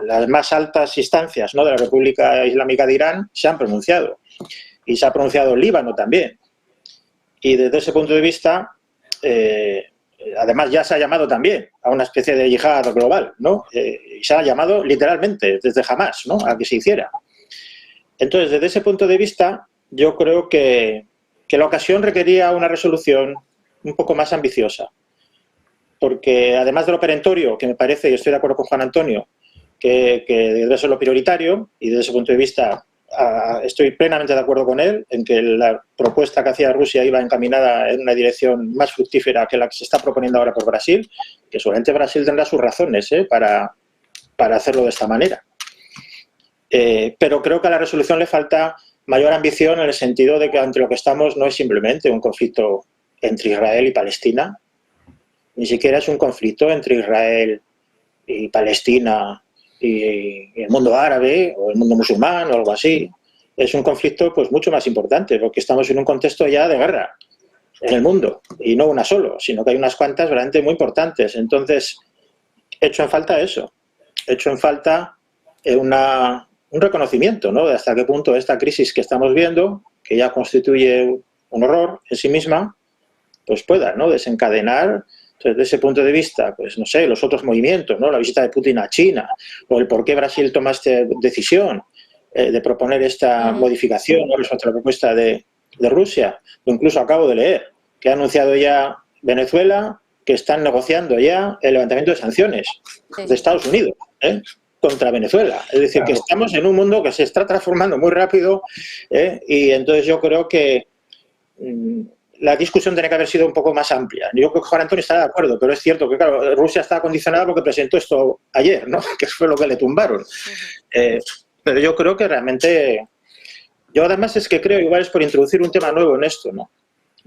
Las más altas instancias, ¿no? De la República Islámica de Irán se han pronunciado. Y se ha pronunciado el Líbano también. Y desde ese punto de vista, además ya se ha llamado también a una especie de yihad global, ¿no? Y se ha llamado literalmente desde Hamás, ¿no? A que se hiciera. Entonces, desde ese punto de vista, yo creo que la ocasión requería una resolución un poco más ambiciosa. Porque además de lo perentorio, que me parece, y estoy de acuerdo con Juan Antonio, que debe ser lo prioritario, y desde ese punto de vista estoy plenamente de acuerdo con él, en que la propuesta que hacía Rusia iba encaminada en una dirección más fructífera que la que se está proponiendo ahora por Brasil, que seguramente Brasil tendrá sus razones para hacerlo de esta manera. Pero creo que a la resolución le falta mayor ambición en el sentido de que ante lo que estamos no es simplemente un conflicto entre Israel y Palestina, ni siquiera es un conflicto entre Israel y Palestina y el mundo árabe o el mundo musulmán o algo así. Es un conflicto pues mucho más importante porque estamos en un contexto ya de guerra en el mundo y no una solo, sino que hay unas cuantas realmente muy importantes. Entonces, he hecho en falta eso. He hecho en falta un reconocimiento, ¿no? De hasta qué punto esta crisis que estamos viendo, que ya constituye un horror en sí misma, pues pueda, ¿no? Desencadenar. Entonces, desde ese punto de vista, pues no sé, los otros movimientos, ¿no? La visita de Putin a China, o el por qué Brasil toma esta decisión de proponer esta modificación, ¿no? Respecto a la propuesta de Rusia, o incluso acabo de leer que ha anunciado ya Venezuela que están negociando ya el levantamiento de sanciones de Estados Unidos contra Venezuela. Es decir, que estamos en un mundo que se está transformando muy rápido y entonces yo creo que la discusión tiene que haber sido un poco más amplia. Yo creo que Juan Antonio está de acuerdo, pero es cierto que, claro, Rusia está condicionada porque presentó esto ayer, ¿no? Que fue lo que le tumbaron. Pero yo creo que realmente... Yo además es que creo, igual es por introducir un tema nuevo en esto, ¿no?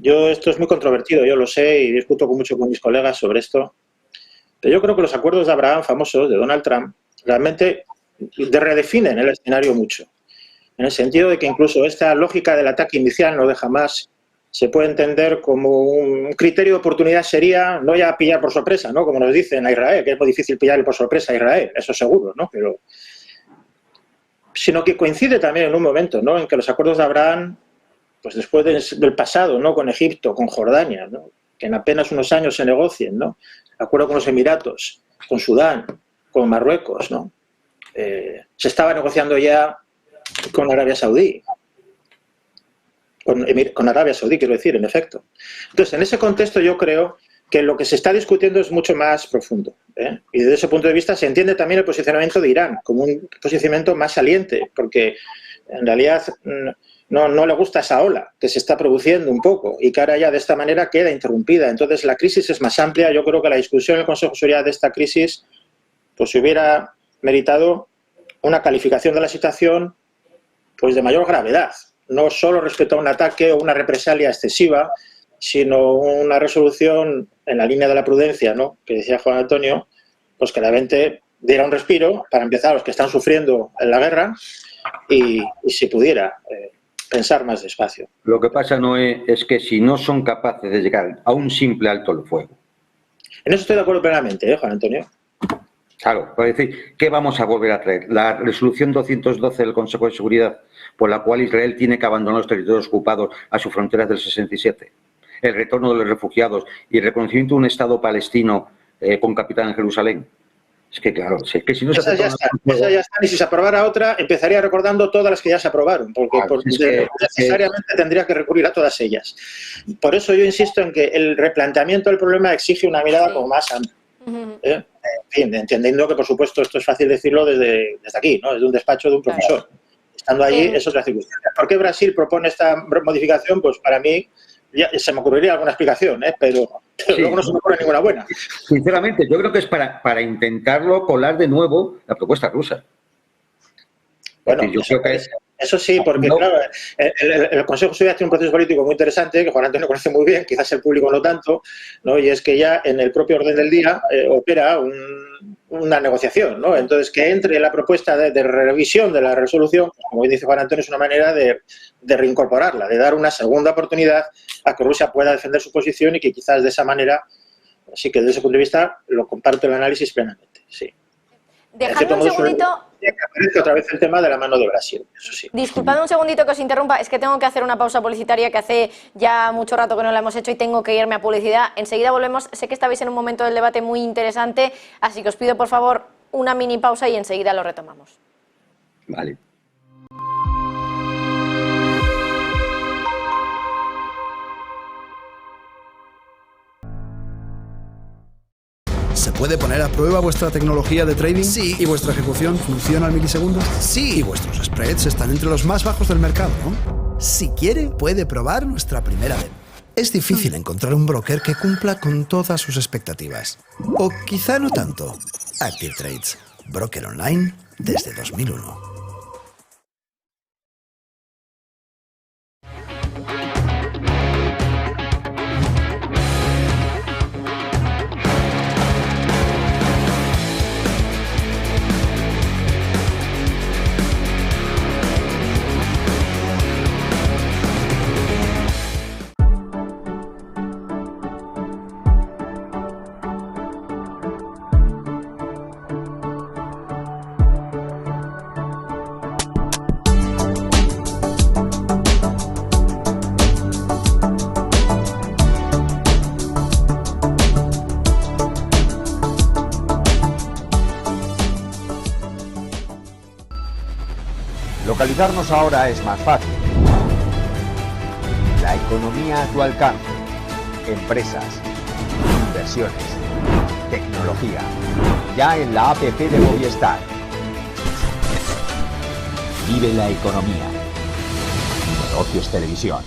Esto es muy controvertido, yo lo sé y discuto mucho con mis colegas sobre esto. Pero yo creo que los acuerdos de Abraham famosos de Donald Trump realmente redefinen el escenario mucho. En el sentido de que incluso esta lógica del ataque inicial no de Hamás se puede entender como un criterio de oportunidad sería no ya pillar por sorpresa, ¿no? Como nos dicen a Israel, que es muy difícil pillar por sorpresa a Israel, eso seguro, ¿no? Pero, sino que coincide también en un momento, ¿no? En que los acuerdos de Abraham, pues después del pasado, ¿no? Con Egipto, con Jordania, ¿no? Que en apenas unos años se negocien, ¿no? De acuerdo con los Emiratos, con Sudán, con Marruecos, ¿no? se estaba negociando ya con Arabia Saudí. Con Arabia Saudí, quiero decir, en efecto. Entonces, en ese contexto yo creo que lo que se está discutiendo es mucho más profundo, ¿eh? Y desde ese punto de vista se entiende también el posicionamiento de Irán como un posicionamiento más saliente, porque en realidad no le gusta esa ola que se está produciendo un poco y que ahora ya de esta manera queda interrumpida. Entonces la crisis es más amplia. Yo creo que la discusión en el Consejo de Seguridad de esta crisis pues si hubiera meritado una calificación de la situación pues de mayor gravedad, no solo respecto a un ataque o una represalia excesiva, sino una resolución en la línea de la prudencia, ¿no?, que decía Juan Antonio, pues que realmente diera un respiro para empezar a los que están sufriendo en la guerra y si pudiera pensar más despacio. Lo que pasa, Noé, es que si no son capaces de llegar a un simple alto el fuego. En eso estoy de acuerdo plenamente, Juan Antonio. Claro, es decir, ¿qué vamos a volver a traer? La resolución 212 del Consejo de Seguridad, por la cual Israel tiene que abandonar los territorios ocupados a sus fronteras del 67. El retorno de los refugiados y el reconocimiento de un Estado palestino con capital en Jerusalén. Es que claro, es que si no esa ya está, y si se aprobara otra, empezaría recordando todas las que ya se aprobaron, porque necesariamente tendría que recurrir a todas ellas. Por eso yo insisto en que el replanteamiento del problema exige una mirada como más amplia. En fin, entendiendo que, por supuesto, esto es fácil decirlo desde aquí, ¿no?, desde un despacho de un profesor. Estando allí es otra circunstancia. ¿Por qué Brasil propone esta modificación? Pues para mí ya se me ocurriría alguna explicación, pero luego no se me ocurre ninguna buena. Sinceramente, yo creo que es para intentarlo colar de nuevo la propuesta rusa. Bueno, yo creo que eso sí, porque claro, el Consejo de Seguridad tiene un proceso político muy interesante, que Juan Antonio conoce muy bien, quizás el público no tanto, ¿no?, y es que ya en el propio orden del día opera una negociación, ¿no? Entonces, que entre la propuesta de revisión de la resolución, pues, como dice Juan Antonio, es una manera de reincorporarla, de dar una segunda oportunidad a que Rusia pueda defender su posición y que quizás de esa manera, sí que desde ese punto de vista lo comparto el análisis plenamente, sí. Dejadme un segundito. Aparece otra vez el tema de la mano de Brasil, eso sí. Disculpad un segundito que os interrumpa, es que tengo que hacer una pausa publicitaria que hace ya mucho rato que no la hemos hecho y tengo que irme a publicidad. Enseguida volvemos, sé que estabais en un momento del debate muy interesante, así que os pido por favor una mini pausa y enseguida lo retomamos. Vale. ¿Se puede poner a prueba vuestra tecnología de trading? Sí. ¿Y vuestra ejecución funciona al milisegundo? Sí. ¿Y vuestros spreads están entre los más bajos del mercado, no? Si quiere, puede probar nuestra primera demo. Es difícil encontrar un broker que cumpla con todas sus expectativas. O quizá no tanto. Active Trades, broker online desde 2001. Localizarnos ahora es más fácil. La economía a tu alcance. Empresas, inversiones, tecnología. Ya en la app de Movistar. Vive la economía. Negocios Televisión.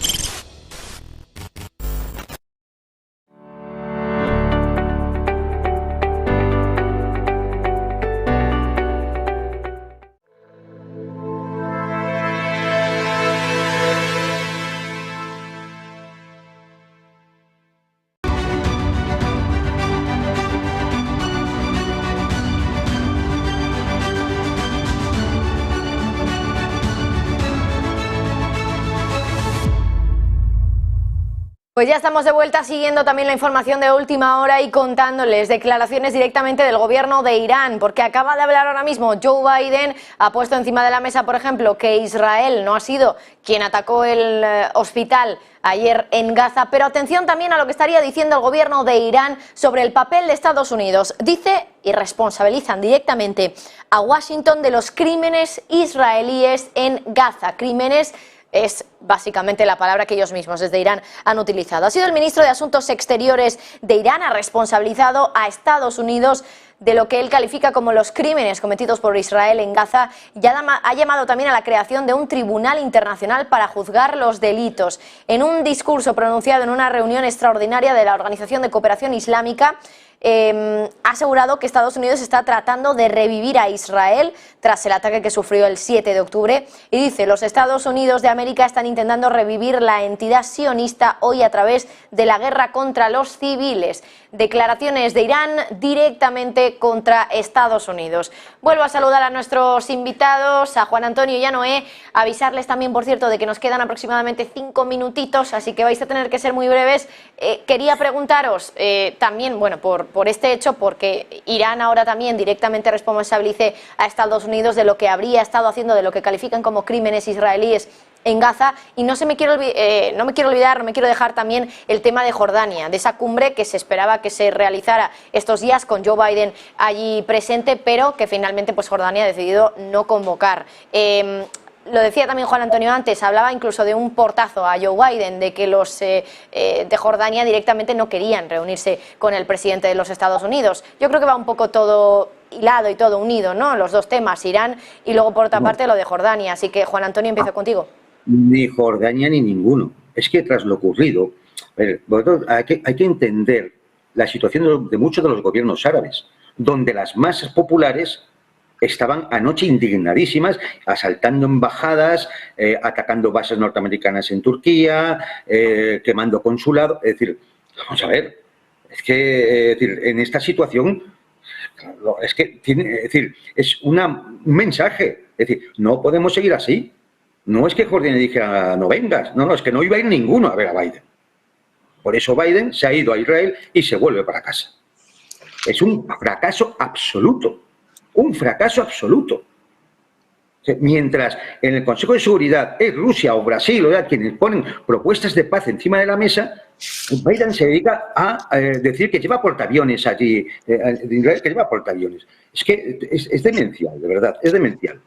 Pues ya estamos de vuelta siguiendo también la información de última hora y contándoles declaraciones directamente del gobierno de Irán, porque acaba de hablar ahora mismo Joe Biden, ha puesto encima de la mesa, por ejemplo, que Israel no ha sido quien atacó el hospital ayer en Gaza, pero atención también a lo que estaría diciendo el gobierno de Irán sobre el papel de Estados Unidos. Dice y responsabilizan directamente a Washington de los crímenes israelíes en Gaza, crímenes es básicamente la palabra que ellos mismos desde Irán han utilizado. Ha sido el ministro de Asuntos Exteriores de Irán, ha responsabilizado a Estados Unidos de lo que él califica como los crímenes cometidos por Israel en Gaza y ha llamado también a la creación de un tribunal internacional para juzgar los delitos. En un discurso pronunciado en una reunión extraordinaria de la Organización de Cooperación Islámica, ha asegurado que Estados Unidos está tratando de revivir a Israel tras el ataque que sufrió el 7 de octubre y dice: los Estados Unidos de América están intentando revivir la entidad sionista hoy a través de la guerra contra los civiles. Declaraciones de Irán directamente contra Estados Unidos. Vuelvo a saludar a nuestros invitados, a Juan Antonio y a Noé, avisarles también, por cierto, de que nos quedan aproximadamente 5 minutitos, así que vais a tener que ser muy breves. Quería preguntaros también, bueno, por este hecho, porque Irán ahora también directamente responsabilice a Estados Unidos de lo que habría estado haciendo, de lo que califican como crímenes israelíes en Gaza, y no me quiero dejar también el tema de Jordania, de esa cumbre que se esperaba que se realizara estos días con Joe Biden allí presente, pero que finalmente pues Jordania ha decidido no convocar. Lo decía también Juan Antonio antes, hablaba incluso de un portazo a Joe Biden, de que los de Jordania directamente no querían reunirse con el presidente de los Estados Unidos. Yo creo que va un poco todo hilado y todo unido, ¿no? Los dos temas, Irán y luego por otra parte lo de Jordania. Así que Juan Antonio, empiezo contigo. Ni Jordania ni ninguno. Es que tras lo ocurrido, hay que entender la situación de muchos de los gobiernos árabes, donde las masas populares estaban anoche indignadísimas, asaltando embajadas, atacando bases norteamericanas en Turquía, quemando consulados. Es decir, vamos a ver, es que en esta situación es un mensaje. Es decir, no podemos seguir así. No es que Jordania dijera no vengas, no, es que no iba a ir ninguno a ver a Biden. Por eso Biden se ha ido a Israel y se vuelve para casa. Es un fracaso absoluto. Un fracaso absoluto. Mientras en el Consejo de Seguridad es Rusia o Brasil o quienes ponen propuestas de paz encima de la mesa, Biden se dedica a decir que lleva portaaviones allí, que lleva portaaviones. Es que es demencial, de verdad, es demencial.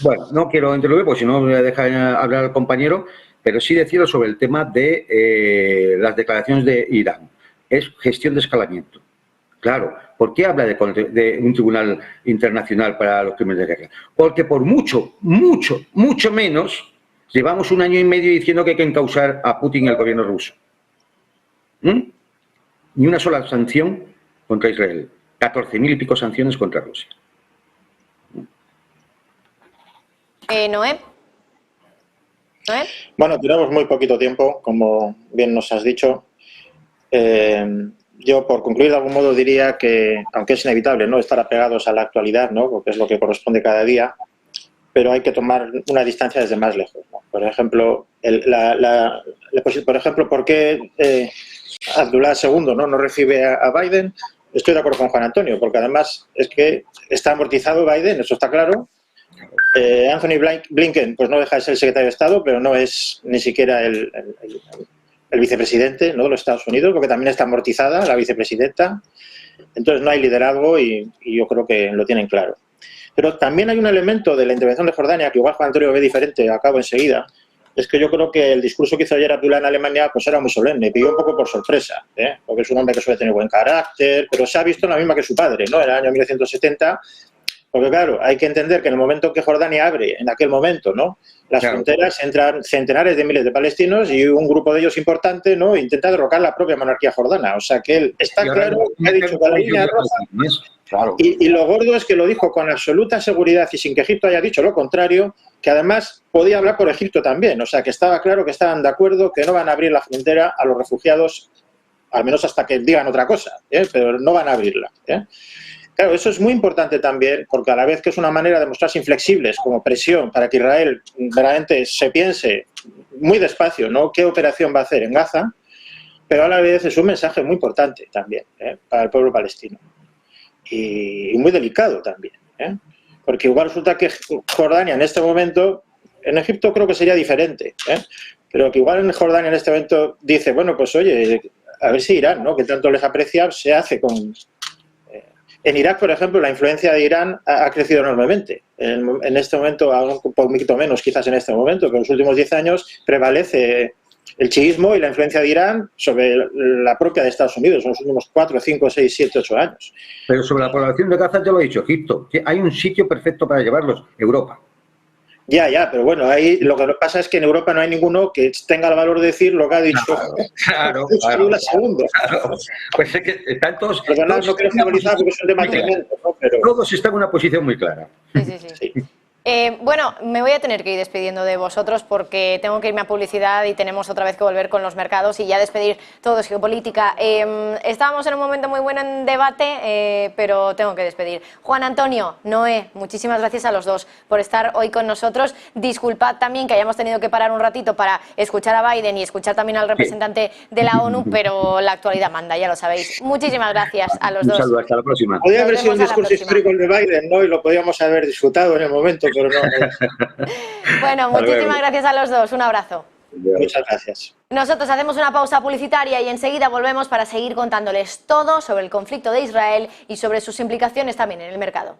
Bueno, no quiero interrumpir porque si no me voy a dejar hablar al compañero, pero sí decirlo sobre el tema de las declaraciones de Irán. Es gestión de escalamiento. Claro, ¿por qué habla de un tribunal internacional para los crímenes de guerra? Porque por mucho menos llevamos 1 año y medio diciendo que hay que encausar a Putin y al gobierno ruso. Ni una sola sanción contra Israel. 14.000 y pico sanciones contra Rusia. Noé. Bueno, tenemos muy poquito tiempo, como bien nos has dicho. Yo, por concluir de algún modo, diría que, aunque es inevitable no estar apegados a la actualidad, ¿no? Porque es lo que corresponde cada día, pero hay que tomar una distancia desde más lejos, ¿no? Por ejemplo, ¿por qué Abdullah II no recibe a Biden? Estoy de acuerdo con Juan Antonio, porque además es que está amortizado Biden, eso está claro. Anthony Blinken pues no deja de ser el secretario de Estado, pero no es ni siquiera el vicepresidente, ¿no?, de los Estados Unidos, porque también está amortizada la vicepresidenta. Entonces no hay liderazgo y yo creo que lo tienen claro. Pero también hay un elemento de la intervención de Jordania que igual Juan Antonio ve diferente, acabo enseguida. Es que yo creo que el discurso que hizo ayer Abdullah en Alemania pues era muy solemne, pilló un poco por sorpresa, porque es un hombre que suele tener buen carácter, pero se ha visto la misma que su padre, ¿no?, en el año 1970. Porque claro, hay que entender que en el momento en que Jordania abre, en aquel momento, ¿no?, las fronteras, entran centenares de miles de palestinos y un grupo de ellos importante, ¿no?, intenta derrocar la propia monarquía jordana. O sea que él está claro que ha dicho que la línea roja. Y lo gordo es que lo dijo con absoluta seguridad y sin que Egipto haya dicho lo contrario, que además podía hablar por Egipto también. O sea que estaba claro que estaban de acuerdo que no van a abrir la frontera a los refugiados, al menos hasta que digan otra cosa, pero no van a abrirla. Claro, eso es muy importante también, porque a la vez que es una manera de mostrarse inflexibles como presión para que Israel verdaderamente se piense muy despacio, ¿no?, qué operación va a hacer en Gaza, pero a la vez es un mensaje muy importante también para el pueblo palestino y muy delicado también, porque igual resulta que Jordania en este momento, en Egipto creo que sería diferente, pero que igual en Jordania en este momento dice, bueno, pues oye, a ver si Irán, ¿no?, que tanto les aprecia, se hace con... En Irak, por ejemplo, la influencia de Irán ha crecido enormemente. En este momento, un poquito menos quizás en este momento, pero en los últimos 10 años prevalece el chiismo y la influencia de Irán sobre la propia de Estados Unidos en los últimos 4, 5, 6, 7, 8 años. Pero sobre la población de Gaza ya lo ha dicho Egipto, que hay un sitio perfecto para llevarlos, Europa. Ya, pero bueno, ahí lo que pasa es que en Europa no hay ninguno que tenga el valor de decir lo que ha dicho. Claro. Pues es que están todos... Perdonad, no quiero favorizar porque es un tema tremendo, ¿no? Pero... Todos están en una posición muy clara. Sí. Bueno, me voy a tener que ir despidiendo de vosotros porque tengo que irme a publicidad y tenemos otra vez que volver con los mercados y ya despedir todo es geopolítica. Estábamos en un momento muy bueno en debate, pero tengo que despedir. Juan Antonio, Noé, muchísimas gracias a los dos por estar hoy con nosotros. Disculpad también que hayamos tenido que parar un ratito para escuchar a Biden y escuchar también al representante de la ONU, pero la actualidad manda, ya lo sabéis. Muchísimas gracias a los dos. Un saludo, hasta la próxima. Podría haber sido un discurso histórico el de Biden, ¿no? Y lo podíamos haber disfrutado en el momento, pero no. Bueno, muchísimas gracias a los dos. Un abrazo. Muchas gracias. Nosotros hacemos una pausa publicitaria y enseguida volvemos para seguir contándoles todo sobre el conflicto de Israel y sobre sus implicaciones también en el mercado.